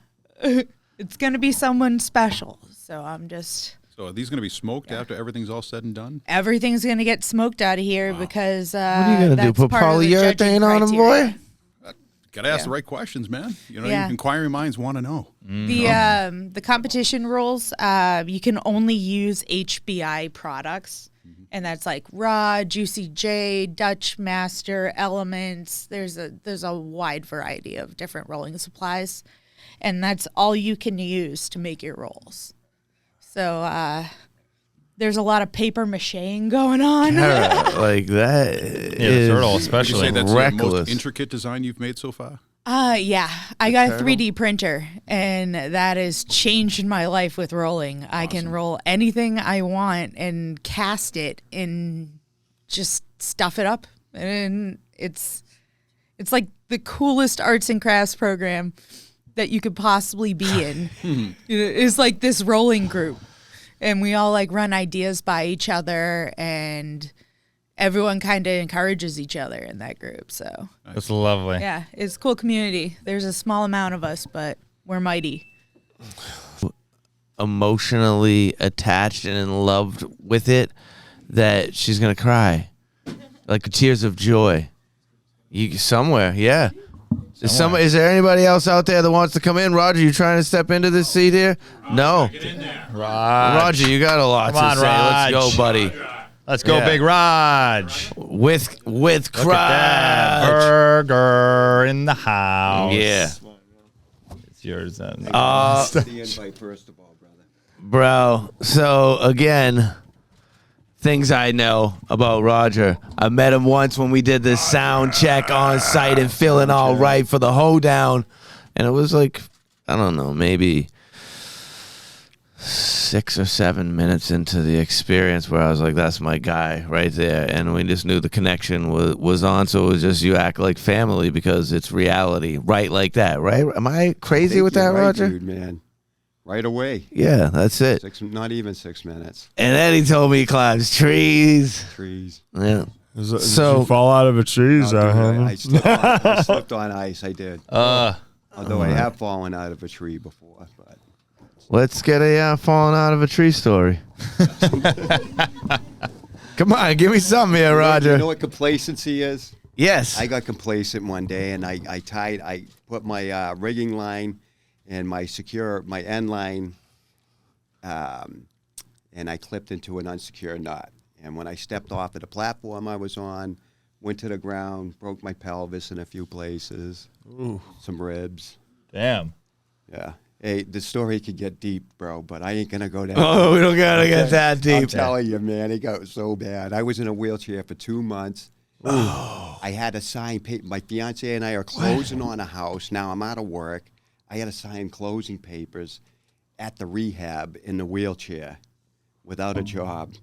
it's gonna be someone special. So I'm just So are these going to be smoked after everything's all said and done? everything's gonna get smoked out of here because What are you gonna do? that's Put part of the judging polyurethane on them, criteria. boy? Got to ask the right questions, man. You know, Yeah. inquiring minds want to know. The competition rules, you can only use HBI products, and that's like Raw, Juicy J, Dutch Master, Elements. There's a wide variety of different rolling supplies, and that's all you can use to make your rolls. So there's a lot of paper macheing going on. Like that the is turtle Would you especially. say that's the reckless. most intricate design you've made so far? Yeah, I got a 3D printer, and that has changed my life with rolling. I can roll anything I want and cast it and just stuff it up, and it's like the coolest arts and crafts program that you could possibly be in. It's like this rolling group, and we all like run ideas by each other, and everyone kind of encourages each other in that group. So That's lovely. yeah, it's a cool community. There's a small amount of us, but we're mighty. Emotionally attached and in love with it that she's gonna cry, like tears of joy. Somewhere, yeah. Is there anybody else out there that wants to come in? Roger, you trying to step into this seat here? No. Roger, you got a lot Come to on, say. Let's Raj. go, buddy. Let's go, Yeah. Big Raj. With Look at that Crotch. burger in the house. Yeah. It's yours then. The invite first of all, brother. Bro, so again, things I know about Roger. I met him once when we did the sound check on site and feeling all right for the hoedown. And it was like, I don't know, maybe 6 or 7 minutes into the experience where I was like, that's my guy right there. And we just knew the connection was on. So it was just, you act like family because it's reality, right? Like that, right? Am I crazy Think with that, you're right, Roger? dude, man. Right away. Yeah, that's it. Not even 6 minutes. And then he told me he climbs trees. Trees. Yeah. Did So- you fall out of a tree? No, Is dude, that I slipped on ice. I did. Although I have fallen out of a tree before. But Let's get a falling out of a tree story. Come on, give me something here, Roger. You know what complacency is? Yes. I got complacent one day, and I put my rigging line and my end line, and I clipped into an unsecure knot. And when I stepped off of the platform I was on, went to the ground, broke my pelvis in a few places, some ribs. Damn. Yeah. Hey, the story could get deep, bro, but I ain't gonna go down. Oh, we don't gotta get that I'm deep. telling you, man, it got so bad. I was in a wheelchair for 2 months. I had to sign paper. My fiance and I are closing on a house. Now I'm out of work. I had to sign closing papers at the rehab in the wheelchair without a job.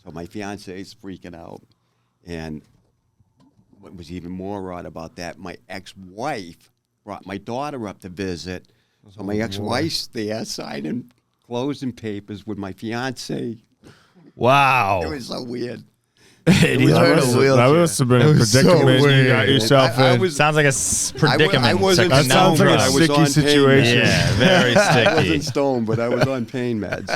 So my fiance is freaking out. And what was even more odd about that, my ex-wife brought my daughter up to visit. So my ex-wife's there signing closing papers with my fiance. Wow. It was so weird. And he learned a That wheelchair. must have been a predicament you got yourself I in. was- Sounds like a predicament. I wasn't That sounds like stoned, a but I was sticky on situation. pain meds. Yeah, very I sticky. wasn't stoned, but I was on pain meds.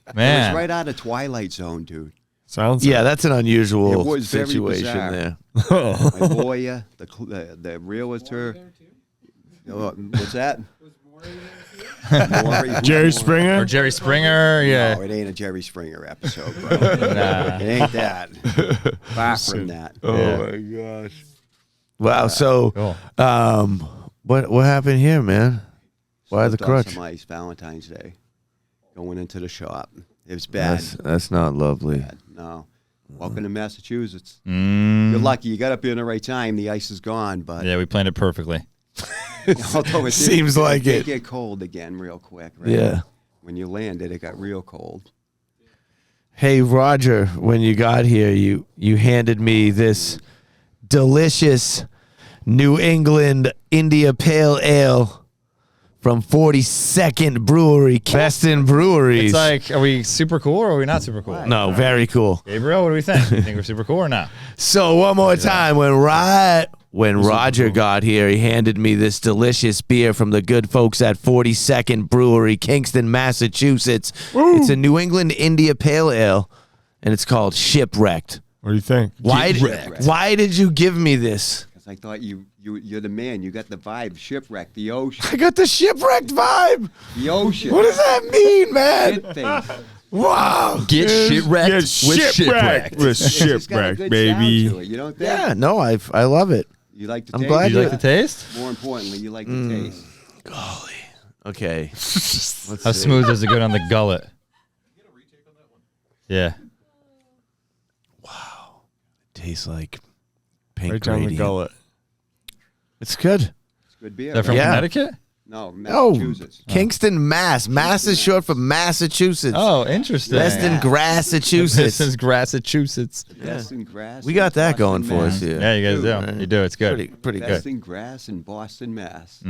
It Man. was right out of Twilight Zone, dude. Sounds Yeah, that's an unusual It was very situation bizarre. there. My lawyer, the realtor. What's that? Jerry Springer? Or Jerry Springer. Yeah. No, it ain't a Jerry Springer episode, bro. It ain't that. Far from that. Oh my gosh. Wow. So, Cool. what happened here, man? Why the Slipped on crutch? some ice, Valentine's Day. Going into the shop. It was bad. That's not lovely. Bad. No. Welcome to Massachusetts. Mm. You're lucky. You got up here in the right time. The ice is gone, but Yeah, we planned it perfectly. although it Seems like did it. get cold again real quick. Right? Yeah. When you landed, it got real cold. Hey, Roger, when you got here, you handed me this delicious New England India Pale Ale from 42nd Brewery, best in breweries. It's like, are we super cool or are we not super cool? No, very cool. Gabriel, what do we think? You think we're super cool or not? So one more time, when Roger got here, he handed me this delicious beer from the good folks at 42nd Brewery, Kingston, Massachusetts. It's a New England India Pale Ale, and it's called Shipwrecked. What do you think? Why did you give me this? Because I thought you're the man. You got the vibe. Shipwreck, the ocean. I got the shipwrecked vibe. The ocean. What does that mean, man? Good thing. Wow. Get shipwrecked Get with shipwrecked with It's got a shipwrecked, good baby. sound to it, you don't think? Yeah, no, I love it. You like the I'm taste? glad Do you like the taste? More importantly, you like the taste. Golly. Okay. Let's How see. smooth does it go down the gullet? Yeah. tastes like pink Right down the gradient. gullet. It's good. It's good beer. Is that from Yeah. Connecticut? No, Oh, Massachusetts. Kingston, Mass. Mass is short for Massachusetts. Oh, interesting. Weston, Massachusetts. This is Massachusetts. Best in grass. We in got that going Boston, for Mass. us here. Yeah, you guys do. Right. You do. It's good. Pretty Best good. in grass in Boston, Mass.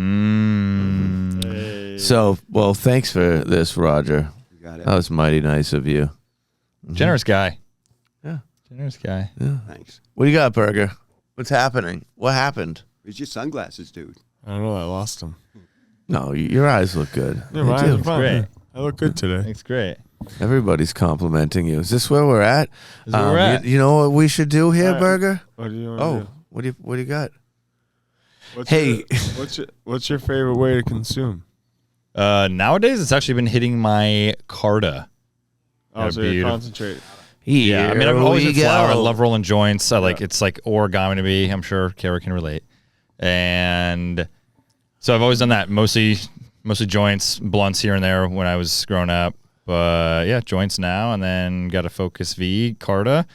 So, well, thanks for this, Roger. You got it. That was mighty nice of you. Generous guy. Yeah. Generous guy. Thanks. What do you got, Burger? What's happening? What happened? Where's your sunglasses, dude? I don't know. I lost them. No, your eyes look good. Yeah, They mine do. are fine. great. I look good today. It's great. Everybody's complimenting you. Is this where we're at? This is where we're at. You know what we should do here, All right. Burger? What do you want to Oh, do? what do you got? Hey, what's your favorite way to consume? Nowadays, it's actually been hitting my Carta. Oh, so you concentrate. Yeah, I mean, I've Here always we been flour. I go. love rolling joints. I like it's like origami to me. I'm sure Kara can relate. And so I've always done that. Mostly joints, blunts here and there when I was growing up. But yeah, joints now, and then got a Focus V Carta,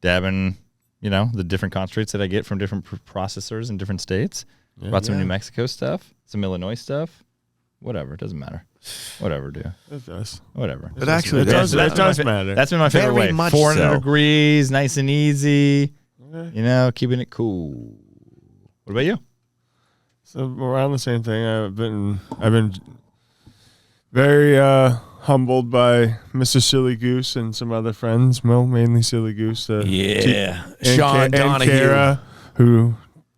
dabbing, the different concentrates that I get from different processors in different states. Brought some New Mexico stuff, some Illinois stuff. Whatever, it doesn't matter. Whatever, dude. It does. Whatever. But actually, It does. that's- It does matter. That's been my favorite Very way. much 400 so. degrees, nice and easy. Okay. Keeping it cool. What about you? So around the same thing. I've been very humbled by Mr. Silly Goose and some other friends. Well, mainly Silly Goose. Yeah. and Sean and Donahue. Kara, who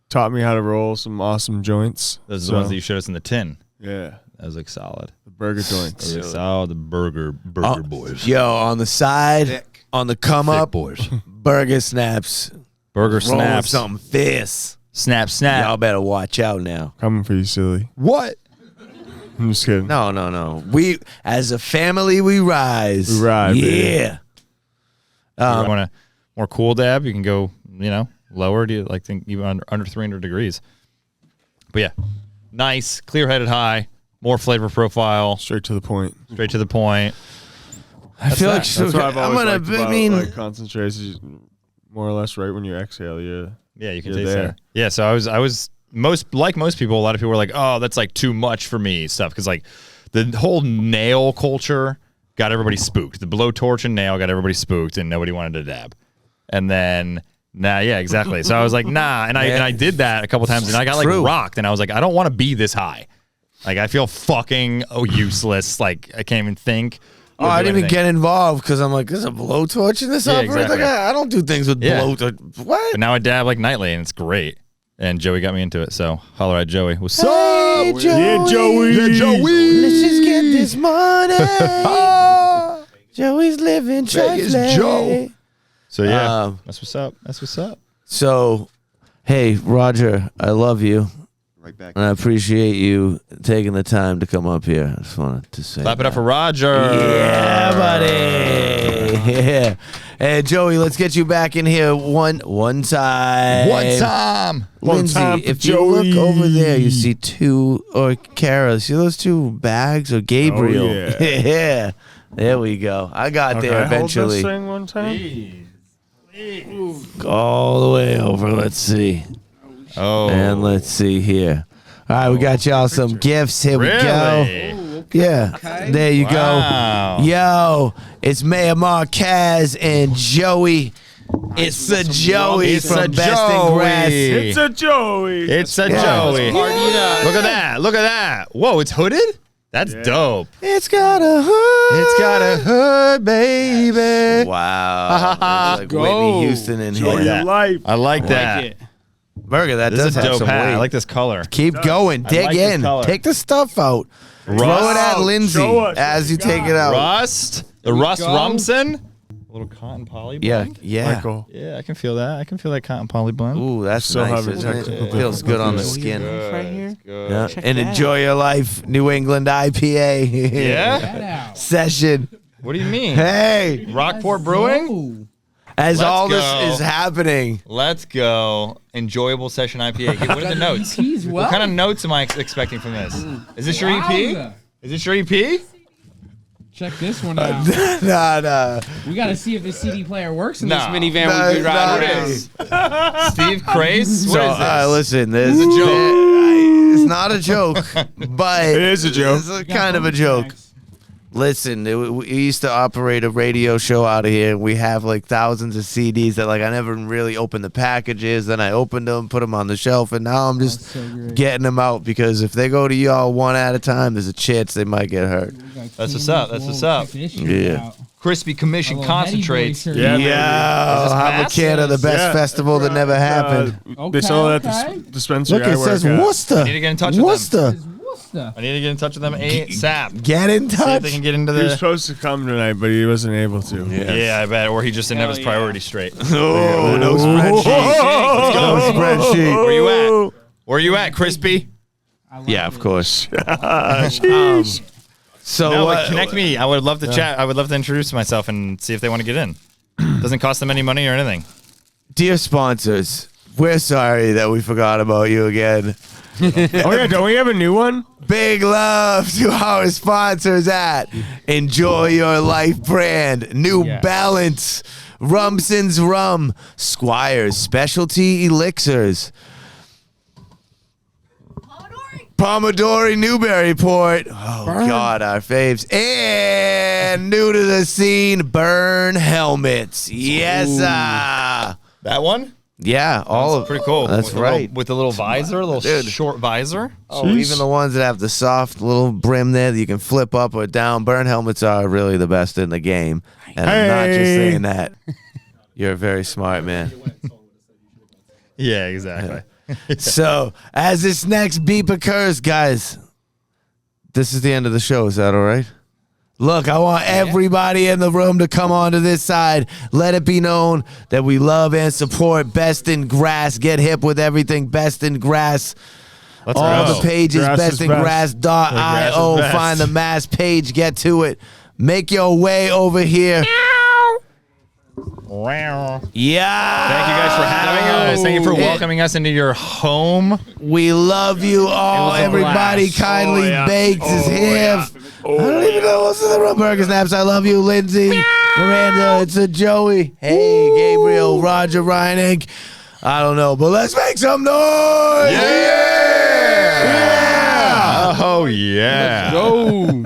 taught me how to roll some awesome joints. Those are the ones that you showed us in the tin. Yeah, That was like solid. the burger joints. Those are solid. The burger boys. Yo, on the side, Thick. on the come Thick up, boys. Burger Snaps. Burger Rolling snaps. something fierce. Snap, Y'all snap. better watch out now. Coming for you, Silly. What? I'm just kidding. No. We, as a family, we rise. We ride, baby. Yeah. If you want a more cool dab, you can go, lower. Do you like think even under 300 degrees? But yeah, nice, clear-headed high, more flavor profile, Straight to the point. straight to the point. I feel like That's why I've always liked I about, mean, like concentrates is more or less right when you exhale. Yeah, you can You're taste there. that. Yeah, so I was most people. A lot of people were like, "Oh, that's like too much for me." Stuff because like the whole nail culture got everybody spooked. The blowtorch and nail got everybody spooked, and nobody wanted to dab. And then yeah, exactly. So I was like, nah, and I did that a couple times, and I got like True. rocked, and I was like, I don't want to be this high. Like I feel fucking useless. Like I can't even think. Oh, I didn't even get involved because I'm like, there's a blowtorch in this Yeah, operator? exactly. Like, I don't do things with Yeah. blowtorch. What? But now I dab like nightly, and it's great. And Joey got me into it, so holler at Joey. What's up? Hey, Joey. Yeah, Joey. Yeah, Joey. Let's just get this money. Joey's living Vegas trifling. Joe. So yeah, Um, that's what's up. That's what's up. So, hey, Roger, I love you. Right back. And I appreciate you taking the time to come up here. I just wanted to say Clap it that. up for Roger. Yeah, buddy. Yeah. Hey, Joey, let's get you back in here one time. One time. Lindsay, time for if you look Joey. over there, you see two, or Kara, see those two bags, or Gabriel? yeah. Yeah. There we go. I got Okay, there hold this eventually. thing one time. All the way over. Let's see. Oh, And let's see here. All right, we got y'all some gifts. Here we go. really? Yeah. There you Wow. go. Yo, it's Mayor Marquez and Joey. It's the Joey It's from a Best in Joey. Grass. It's a Joey. It's a Yeah. Joey. Look at that. Look at that. Whoa, it's hooded? That's dope. It's got a hood. It's got a hood, baby. Wow. It's like Whitney Houston in Enjoy here. your life. I like that. Like it. Burger, that This does is a have dope some hat. weight. I like this color. Keep going. Dig like this in. color. Take the stuff out. Throw it at Show Lindsay us as what you you take got. it out. Rust. The Rust go. Rumson. A little cotton poly blend. Yeah. Michael. Yeah, I can feel that. I can feel that cotton poly blend. Ooh, that's Still nice, have it isn't it? technical It feels good on the skin. Right here. Yeah. Check And that enjoy your life, New England IPA. Yeah? Session. What do you mean? Hey, Rockport Brewing? as Let's all go. this is happening, Let's go. Enjoyable session IPA. What are the notes? What kind of notes am I expecting from this? Is this your EP? Is this your EP? Check this one out. Nah. We got to see if the CD player works in No. this minivan we ride around. Steve Craze? What So, is this? listen, there's a joke. It's not a joke, but It is a joke. It's kind of a joke. Listen, we used to operate a radio show out of here, and we have like thousands of CDs that like I never really opened the packages. Then I opened them, put them on the shelf, and now I'm just getting them out because if they go to y'all one at a time, there's a chance they might get hurt. That's what's up. That's what's up. Yeah. Crispy Commission concentrates. Yeah, Yeah, I'm a Mass? can of the best Yeah. festival that never happened. They sell it at the dispensary. Look, I it work says at. Worcester. I need to get in touch with Worcester. I need to get in touch with them ASAP. Get in See touch. if they can get into He was the. supposed to come tonight, but he wasn't able to. Yeah, I bet. Or he just didn't have his Hell yeah. priorities straight. Oh, no spreadsheet. No spreadsheet. Where you at? Where you at, Crispy? Yeah, of course. So No, but connect me. I would love to chat. I would love to introduce myself and see if they want to get in. Doesn't cost them any money or anything. dear sponsors, we're sorry that we forgot about you again. Oh yeah, don't we have a new one? Big love to our sponsors at Enjoy Your Life brand, New Balance, Rumson's Rum, Squire's Specialty Elixirs, Pomodori Newburyport, God, our faves, and new to the scene, Burn Helmets. Yes, sir. That one? Yeah, all of Pretty cool. That's With the right. little- with the little visor, a little Dude. short visor. Oh, even the ones that have the soft little brim there that you can flip up or down. Burn helmets are really the best in the game. And I'm not just Hey. saying that. You're a very smart man. Yeah, exactly. So, as this next beep occurs, guys, this is the end of the show. Is that all right? Look, I want everybody in the room to come onto this side. Let it be known that we love and support Best in Grass. Get hip with everything Best in Grass. Let's All go. the pages, Grass is bestingrass.io. Grass is best. Find the mass page. Get to it. Make your way over here. Yeah. Thank you guys for having us. Thank you for welcoming us into your home. We love you all. was a Everybody blast. kindly bakes is here. I don't even know what's in the room. Burger Snaps. I love you, Lindsay. Miranda, it's a Joey. Hey, Gabriel, Roger, Ryan, Inc. I don't know, but let's make some noise. Yeah. Oh, yeah. Go.